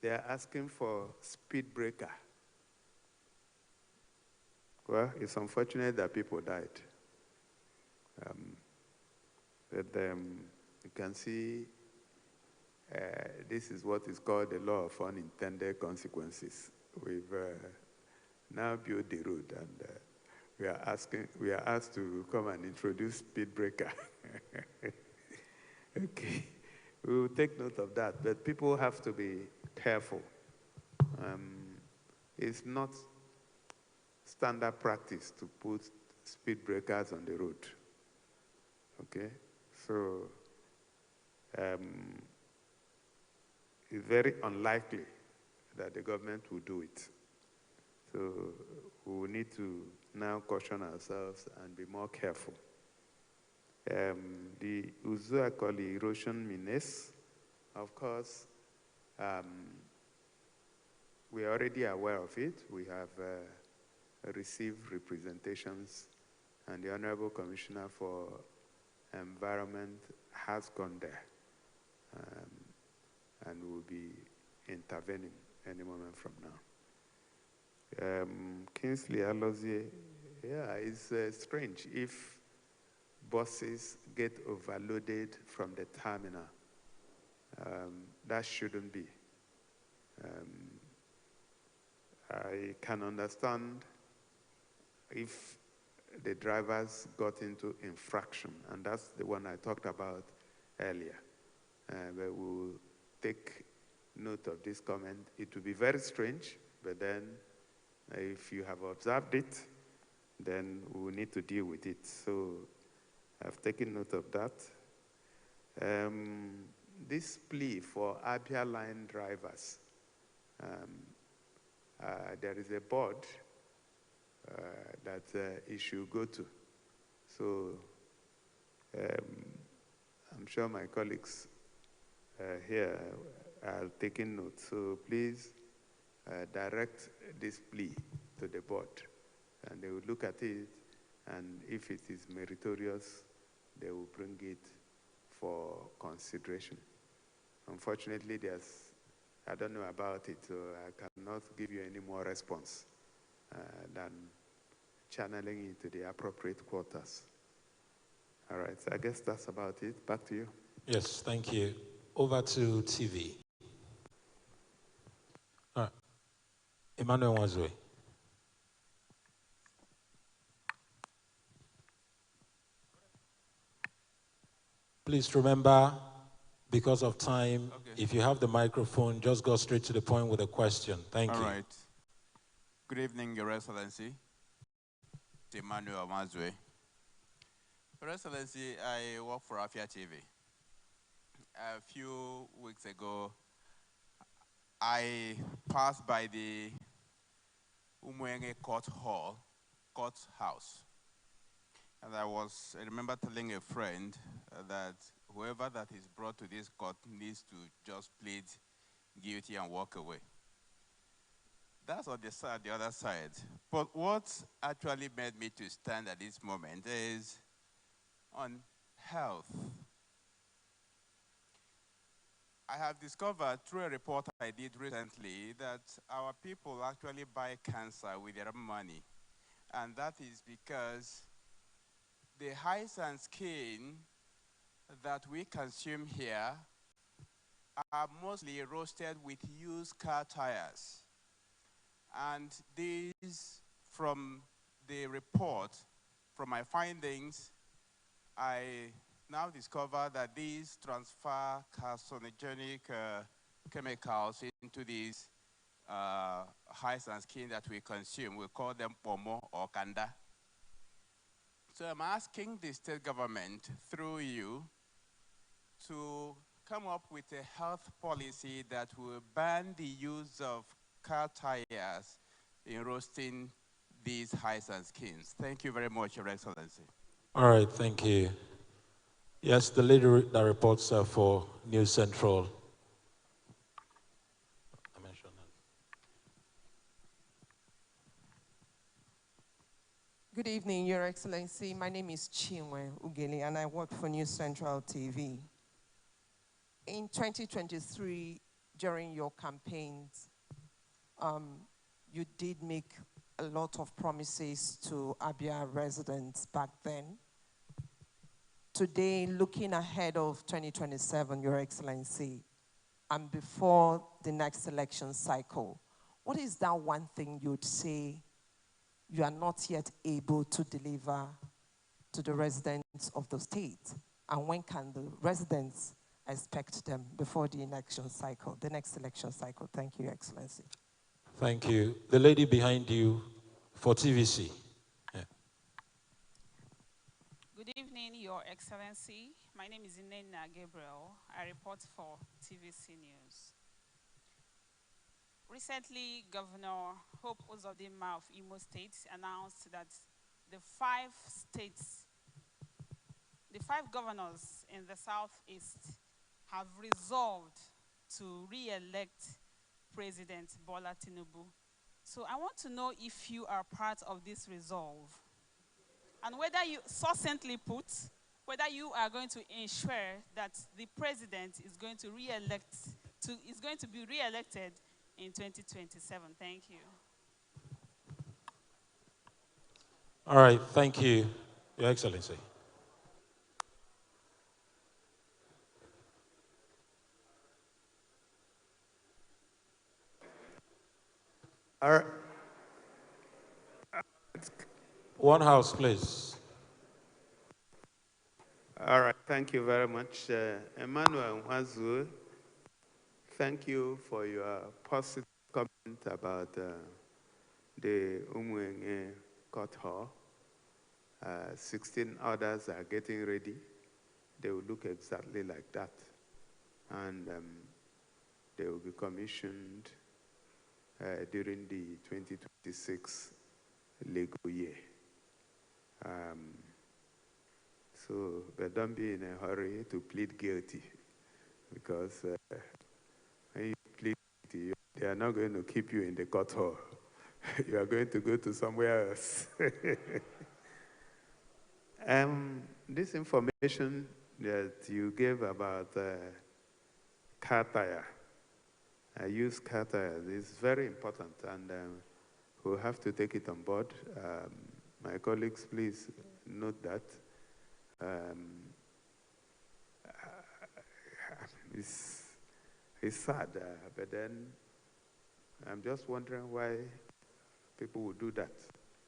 they are asking for speed breaker. Well, it's unfortunate that people died. But you can see this is what is called the law of unintended consequences. We've now built the road, and we are asked to come and introduce speed breaker. Okay, we will take note of that, but people have to be careful. It's not standard practice to put speed breakers on the road. Okay, so it's very unlikely that the government will do it. So we will need to now caution ourselves and be more careful. The Uzuakoli erosion menace, of course, we are already aware of it. We have received representations, and the Honorable Commissioner for Environment has gone there and will be intervening any moment from now. Kingsley Alozie, yeah, it's strange if buses get overloaded from the terminal. That shouldn't be. I can understand if the drivers got into infraction, and that's the one I talked about earlier. But we'll take note of this comment. It will be very strange, but then if you have observed it, then we will need to deal with it. So I've taken note of that. This plea for Abia line drivers, there is a board that it should go to. So I'm sure my colleagues here are taking note. So please direct this plea to the board, and they will look at it, and if it is meritorious, they will bring it for consideration. Unfortunately, I don't know about it, so I cannot give you any more response than channeling it to the appropriate quarters. All right, so I guess that's about it. Back to you. Yes, thank you. Over to TV. All right. Emmanuel Wazwe. Please remember, because of time, if you have the microphone, just go straight to the point with a question. Thank you. All right. Good evening, Your Excellency. Emmanuel Mazwe. Your Excellency, I work for Afia TV. A few weeks ago, I passed by the Umwenge Court House. And I remember telling a friend that whoever that is brought to this court needs to just plead guilty and walk away. That's on the other side. But what actually made me to stand at this moment is on health. I have discovered through a report I did recently that our people actually buy cancer with their money. And that is because the hides and skin that we consume here are mostly roasted with used car tires. And these, from the report, from my findings, I now discover that these transfer carcinogenic chemicals into these hides and skin that we consume. We call them pomo or kanda. So I'm asking the state government, through you, to come up with a health policy that will ban the use of car tires in roasting these hides and skins. Thank you very much, Your Excellency. All right, thank you. Yes, the leader that reports for News Central. Good evening, Your Excellency. My name is Chinwe Ugeli, and I work for News Central TV. In 2023, during your campaigns, you did make a lot of promises to Abia residents back then. Today, looking ahead of 2027, Your Excellency, and before the next election cycle, what is that one thing you'd say you are not yet able to deliver to the residents of the state? And when can the residents expect them before the election cycle, the next election cycle? Thank you, Your Excellency. Thank you. The lady behind you for TVC. Yeah. Good evening, Your Excellency. My name is Inena Gabriel. I report for TVC News. Recently, Governor Hope Uzodinma of Imo State announced that the five governors in the Southeast have resolved to re-elect President Bola Tinubu. So I want to know if you are part of this resolve, and whether you, succinctly put, whether you are going to ensure that the president is going to be re-elected in 2027. Thank you. All right, thank you, Your Excellency. All right. One house, please. All right, thank you very much. Emmanuel Nwazu, thank you for your positive comment about the Umwenge Court Hall. 16 others are getting ready. They will look exactly like that. And they will be commissioned during the 2026 legal year. But don't be in a hurry to plead guilty, because when you plead guilty, they are not going to keep you in the court hall. You are going to go to somewhere else. This information that you gave about car tire, used car tires, is very important, and we'll have to take it on board. My colleagues, please note that. It's sad, but then I'm just wondering why people would do that.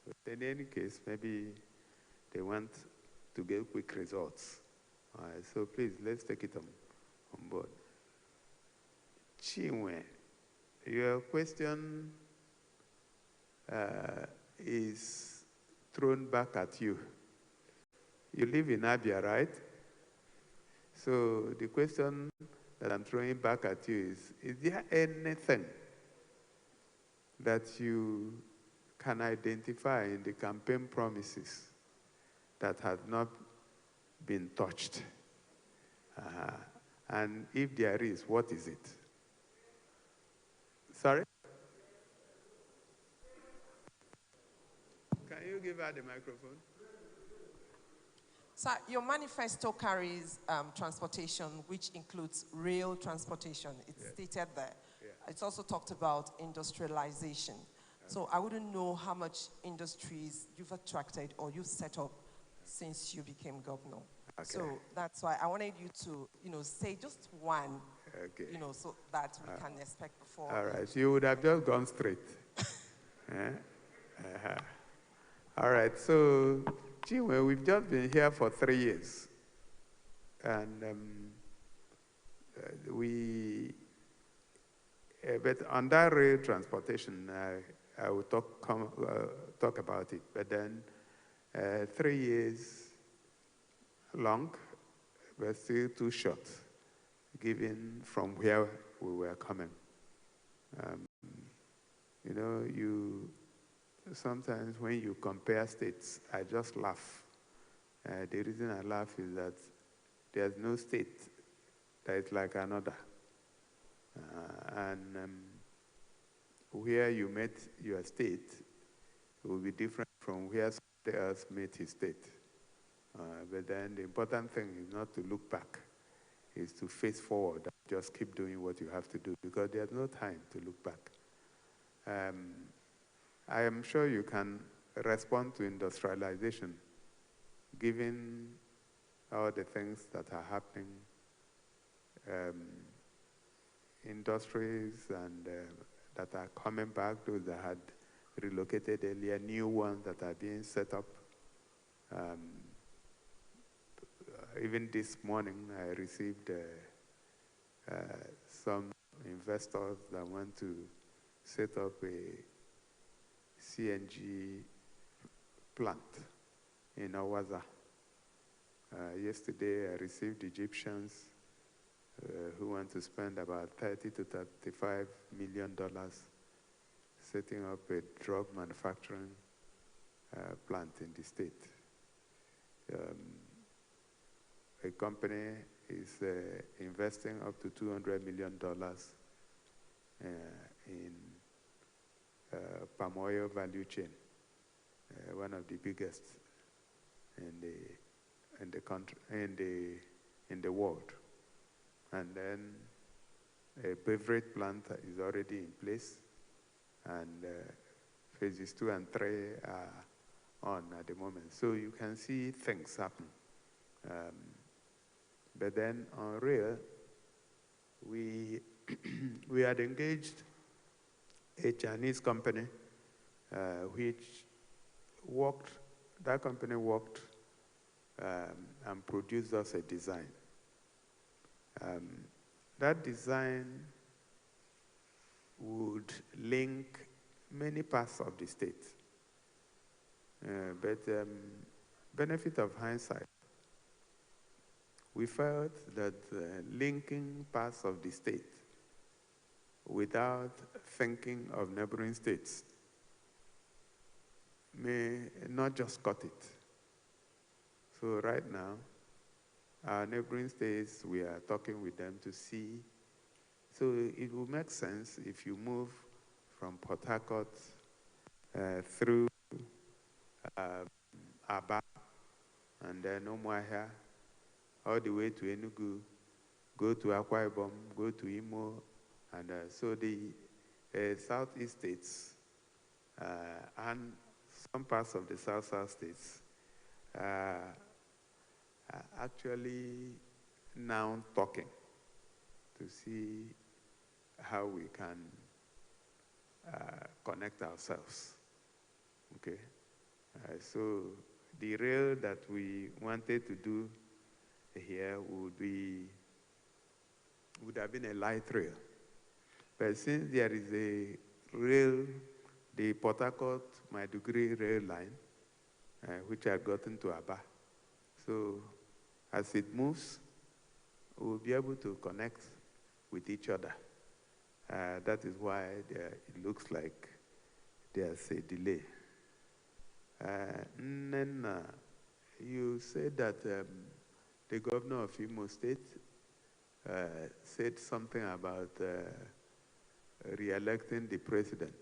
But in any case, maybe they want to get quick results. So please, let's take it on board. Chinwe, your question is thrown back at you. You live in Abia, right? So the question that I'm throwing back at you is there anything that you can identify in the campaign promises that have not been touched? And if there is, what is it? Sorry? Can you give her the microphone? So your manifesto carries transportation, which includes rail transportation. It's stated there. Yeah. It's also talked about industrialization. Okay. So I wouldn't know how much industries you've attracted or you've set up since you became governor. Okay. So that's why I wanted you to, say just one, okay, so that we can expect before. All right, you would have just gone straight. All right, so Chinwe, we've just been here for 3 years, and but on that rail transportation, I will talk about it. But then 3 years long, but still too short, given from where we were coming. Sometimes when you compare states, I just laugh. The reason I laugh is that there's no state that is like another. Where you met your state will be different from where somebody else met his state. But then the important thing is not to look back, is to face forward and just keep doing what you have to do, because there's no time to look back. I am sure you can respond to industrialization, given all the things that are happening, industries and that are coming back, those that had relocated earlier, new ones that are being set up. Even this morning, I received some investors that want to set up a CNG plant in Awaza. Yesterday, I received Egyptians who want to spend about $30 to $35 million setting up a drug manufacturing plant in the state. A company is investing up to $200 million in palm oil value chain, one of the biggest in the country, in the world. And then a beverage plant is already in place, and phases 2 and 3 are on at the moment. So you can see things happen. But then on real, we had engaged a Chinese company which worked, that company worked and produced us a design. That design would link many parts of the state. But benefit of hindsight, we felt that linking parts of the state without thinking of neighboring states may not just cut it. So right now, our neighboring states, we are talking with them to see. So it will make sense if you move from Port Harcourt through Aba and then Umuahia, all the way to Enugu, go to Akwa Ibom, go to Imo, and so the southeast states and some parts of the south states are actually now talking to see how we can connect ourselves. Okay, so the rail that we wanted to do here would have been a light rail. But since there is a rail, the Port Harcourt Maiduguri rail line, which had gotten to Aba, so as it moves, we'll be able to connect with each other. That is why it looks like there's a delay. And then you said that the governor of Imo State said something about re-electing the president.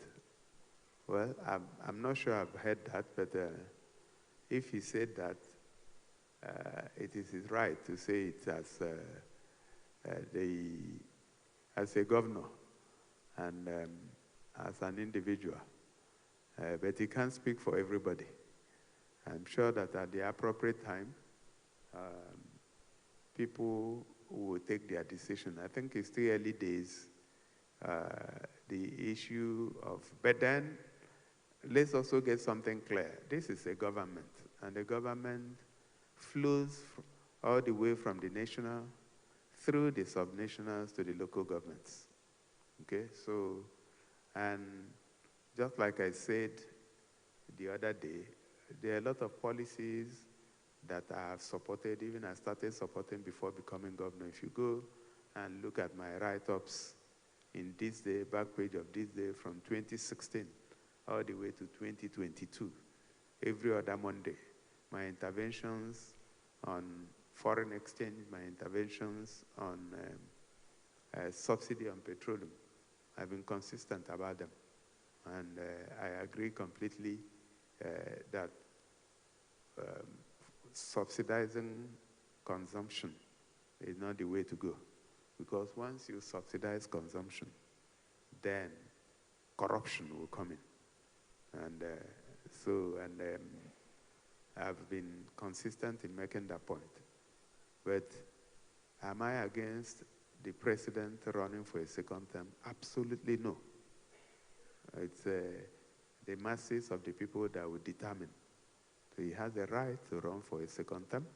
Well, I'm not sure I've heard that, but if he said that, it is his right to say it as a governor and as an individual. But he can't speak for everybody. I'm sure that at the appropriate time, people will take their decision. I think it's still early days. The issue of, but then let's also get something clear. This is a government, and the government flows all the way from the national through the subnationals to the local governments. Okay, so, and just like I said the other day, there are a lot of policies that I have supported, even I started supporting before becoming governor. If you go and look at my write-ups in this day, back page of this day, from 2016 all the way to 2022, every other Monday, my interventions on foreign exchange, my interventions on subsidy on petroleum, I've been consistent about them. And I agree completely that subsidizing consumption is not the way to go. Because once you subsidize consumption, then corruption will come in. And I've been consistent in making that point. But am I against the president running for a second term? Absolutely no. It's the masses of the people that will determine. So he has the right to run for a second term,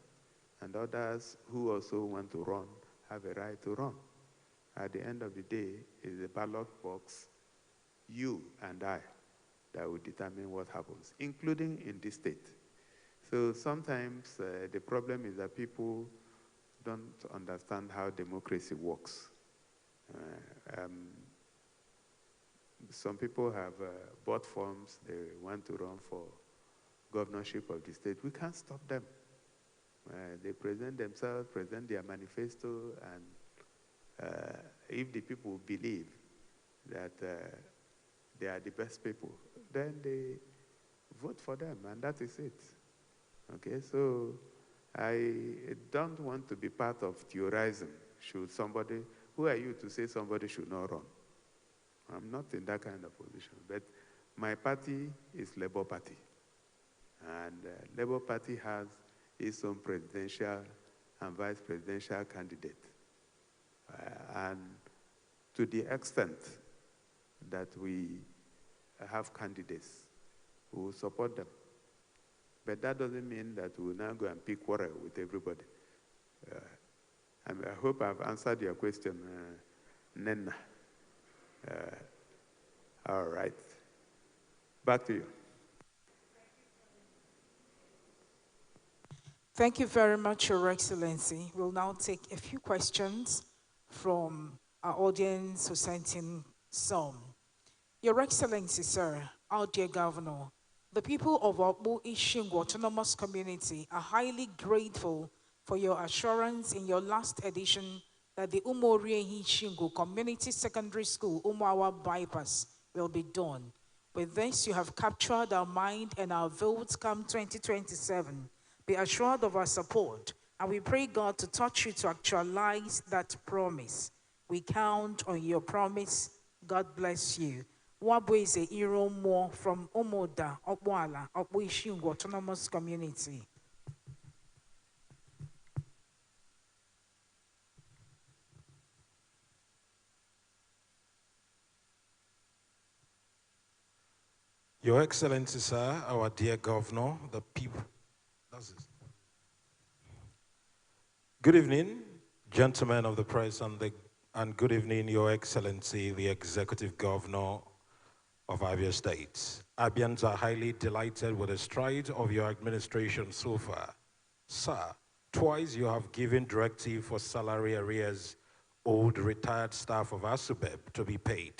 and others who also want to run have a right to run. At the end of the day, it's the ballot box, you and I, that will determine what happens, including in this state. So sometimes the problem is that people don't understand how democracy works. Some people have bought forms, they want to run for governorship of the state. We can't stop them. They present themselves, present their manifesto, and if the people believe that they are the best people, then they vote for them, and that is it. Okay, so I don't want to be part of theorizing. Should somebody, who are you to say somebody should not run? I'm not in that kind of position, but my party is Labour Party, and Labour Party has its own presidential and vice presidential candidate. And to the extent that we have candidates, we will support them. But that doesn't mean that we will now go and pick quarrel with everybody. And I hope I've answered your question, Nenna. All right. Back to you. Thank you very much, Your Excellency. We'll now take a few questions from our audience who sent in some. Your Excellency, sir, our dear Governor, the people of Obu Ishingu Autonomous Community are highly grateful for your assurance in your last edition that the Umorie Ishingu Community Secondary School, Umuawa Bypass, will be done. With this, you have captured our mind and our votes come 2027. Be assured of our support, and we pray God to touch you to actualize that promise. We count on your promise. God bless you. Wabweze Iromo from Omoda, Okwala, Okwishingu Autonomous Community. Your Excellency, sir, our dear Governor, the people. Good evening, gentlemen of the press, and good evening, Your Excellency, the Executive Governor of Abia State. Abians are highly delighted with the stride of your administration so far. Sir, twice you have given directive for salary arrears owed retired staff of ASUBEB to be paid.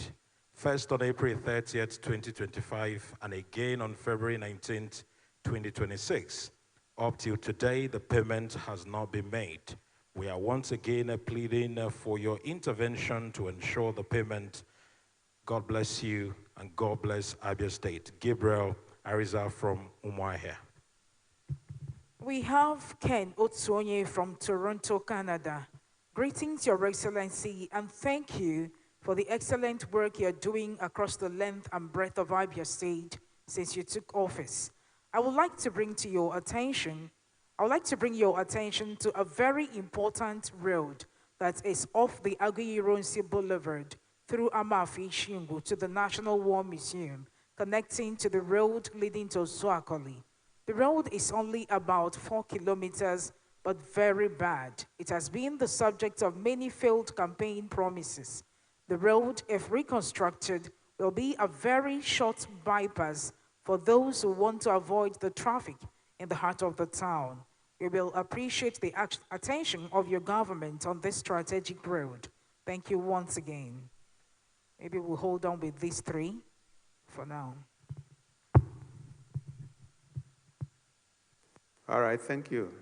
First on April 30th, 2025, and again on February 19th, 2026. Up till today, the payment has not been made. We are once again pleading for your intervention to ensure the payment. God bless you, and God bless Abia State. Gabriel Ariza from Umuahia. We have Ken Otsuonye from Toronto, Canada. Greetings, Your Excellency, and thank you for the excellent work you're doing across the length and breadth of Abia State since you took office. I would like to bring your attention to a very important road that is off the Aguiyi-Ironsi Boulevard through Amafi Shingu to the National War Museum, connecting to the road leading to Zuakoli. The road is only about 4 kilometers, but very bad. It has been the subject of many failed campaign promises. The road, if reconstructed, will be a very short bypass for those who want to avoid the traffic in the heart of the town. We will appreciate the attention of your government on this strategic road. Thank you once again. Maybe we'll hold on with these three for now. All right, thank you.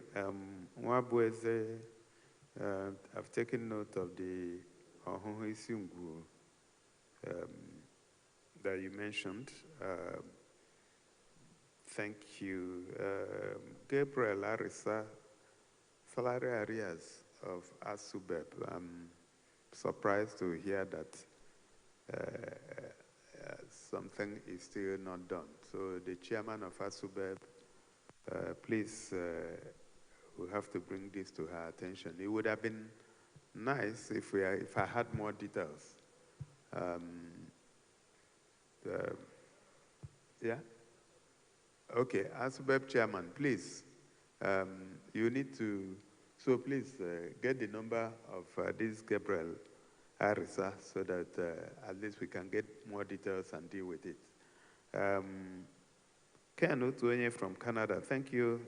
Mwabweze, I've taken note of the Ohuhisungu that you mentioned. Thank you. Gabriel Arisa, salary arrears of ASUBEB. I'm surprised to hear that something is still not done. So the chairman of ASUBEB, please, we have to bring this to her attention. It would have been nice if I had more details. Yeah? Okay, ASUBEB chairman, please, you need to, so please get the number of this Gabriel Arisa so that at least we can get more details and deal with it. Ken Otuenye from Canada, thank you.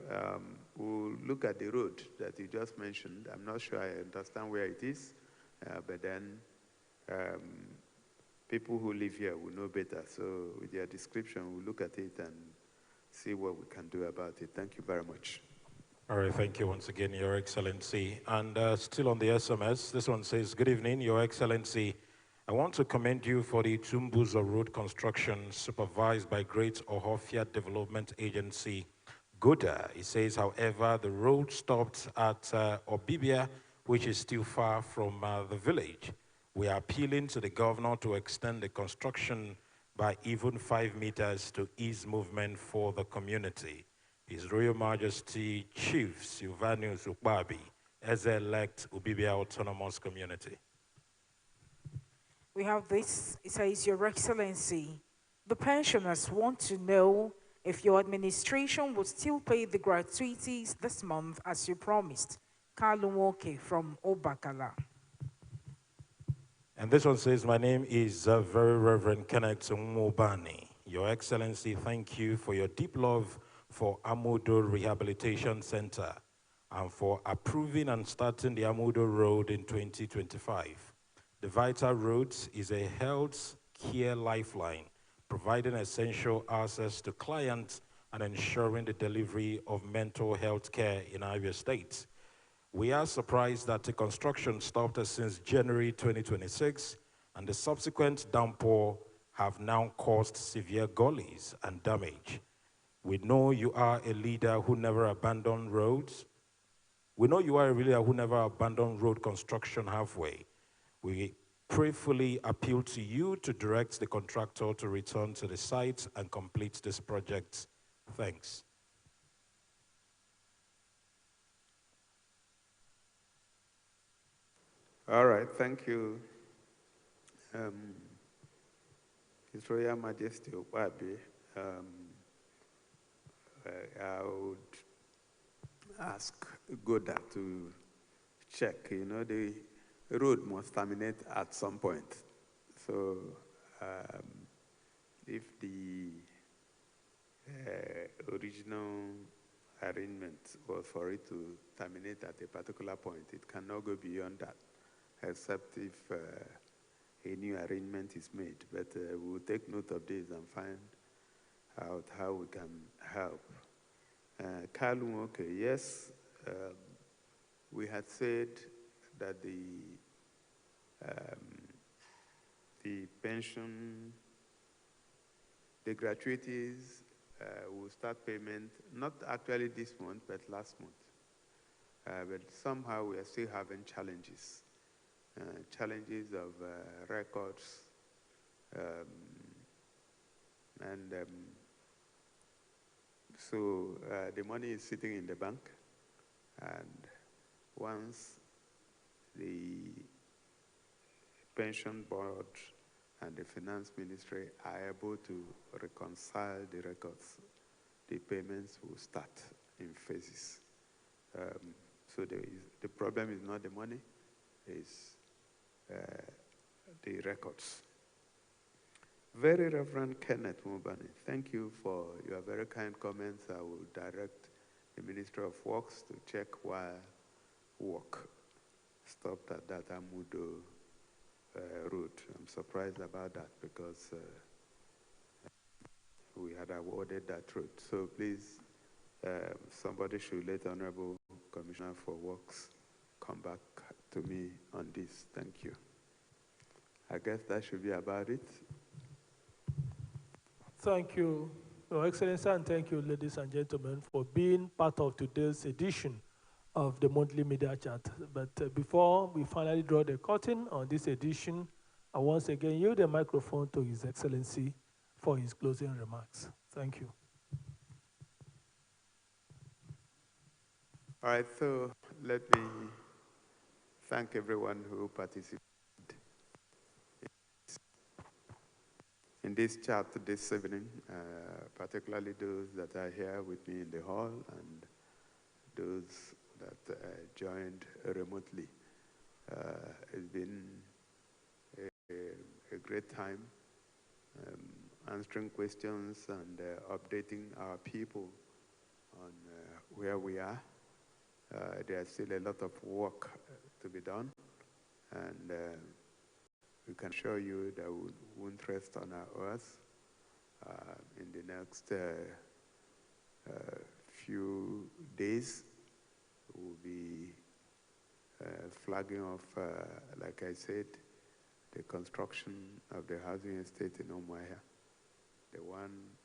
We'll look at the road that you just mentioned. I'm not sure I understand where it is, but then people who live here will know better. So with your description, we'll look at it and see what we can do about it. Thank you very much. All right, thank you once again, Your Excellency. And still on the SMS, this one says, good evening, Your Excellency. I want to commend you for the Tumbuzo Road construction supervised by Great Ohofia Development Agency, GODA. It says, however, the road stopped at Obibia, which is still far from the village. We are appealing to the governor to extend the construction by even 5 meters to ease movement for the community. His Royal Majesty Chief Silvanus Ukbabi, as elect Obibia Autonomous Community. We have this. It says, Your Excellency, the pensioners want to know if your administration will still pay the gratuities this month as you promised. Kalunwoke from Obakala. And this one says, my name is Very Reverend Kenneth Mwobani. Your Excellency, thank you for your deep love for Amudo Rehabilitation Center and for approving and starting the Amudo Road in 2025. The Vital Roads is a health care lifeline, providing essential access to clients and ensuring the delivery of mental health care in Abia State. We are surprised that the construction stopped since January 2026, and the subsequent downpour have now caused severe gullies and damage. We know you are a leader who never abandoned roads. We know you are a leader who never abandoned road construction halfway. We prayerfully appeal to you to direct the contractor to return to the site and complete this project. Thanks. All right, thank you. His Royal Majesty Ukbabi, I would ask GODA to check, you know, the road must terminate at some point. So if the original arrangement was for it to terminate at a particular point, it cannot go beyond that, except if a new arrangement is made. But we'll take note of this and find out how we can help. Kalunwoke, yes, we had said that the pension, the gratuities will start payment, not actually this month, but last month. But somehow we are still having challenges. Challenges of records, so the money is sitting in the bank, and once the pension board and the finance ministry are able to reconcile the records, the payments will start in phases. So the problem is not the money, it's the records. Very Reverend Kenneth Mwobani, thank you for your very kind comments. I will direct the Ministry of Works to check why work stopped at that Amudo route. I'm surprised about that because we had awarded that route. So please, somebody should let Honorable Commissioner for Works come back to me on this. Thank you. I guess that should be about it. Thank you, Your Excellency, and thank you, ladies and gentlemen, for being part of today's edition of the monthly media chat. But before we finally draw the curtain on this edition, I once again yield the microphone to His Excellency for his closing remarks. Thank you. All right, so let me thank everyone who participated in this chat this evening, particularly those that are here with me in the hall and those that joined remotely. It's been a great time, answering questions and updating our people on where we are. There's still a lot of work to be done, and we can assure you that we won't rest on our oars. In the next few days, we'll be flagging off, like I said, the construction of the housing estate in Umuahia. The one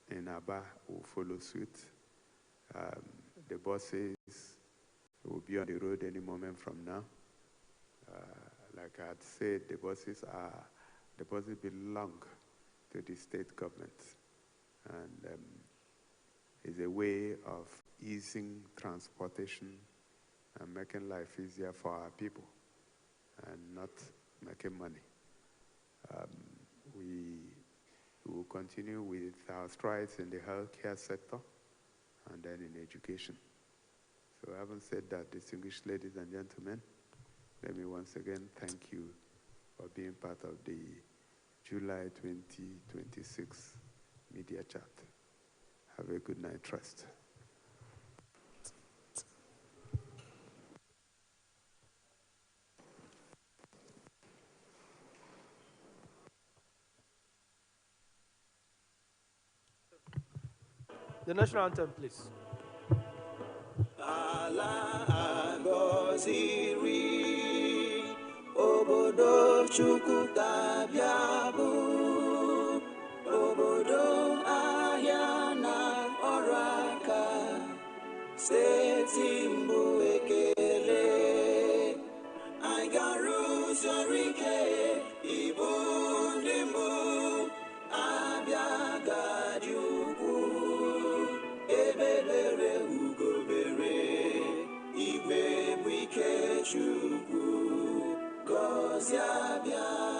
in Aba will follow suit. The buses will be on the road any moment from now. Like I had said, the buses belong to the state government, and is a way of easing transportation and making life easier for our people, and not making money. We will continue with our strides in the healthcare sector and then in education. So having said that, distinguished ladies and gentlemen, let me once again thank you for being part of the July 2026 media chat. Have a good night rest. The national anthem, please. Obodo Chukwu Kabiabu, Obodo Ahia na Oraka, Steeti Mbu Ekele, Aigaru Zorike, Ibu Ndimbu, Abia Gadi Ugwu, Ebebere Ugobere, Igwe Buike Chukwu, Gozi Abia.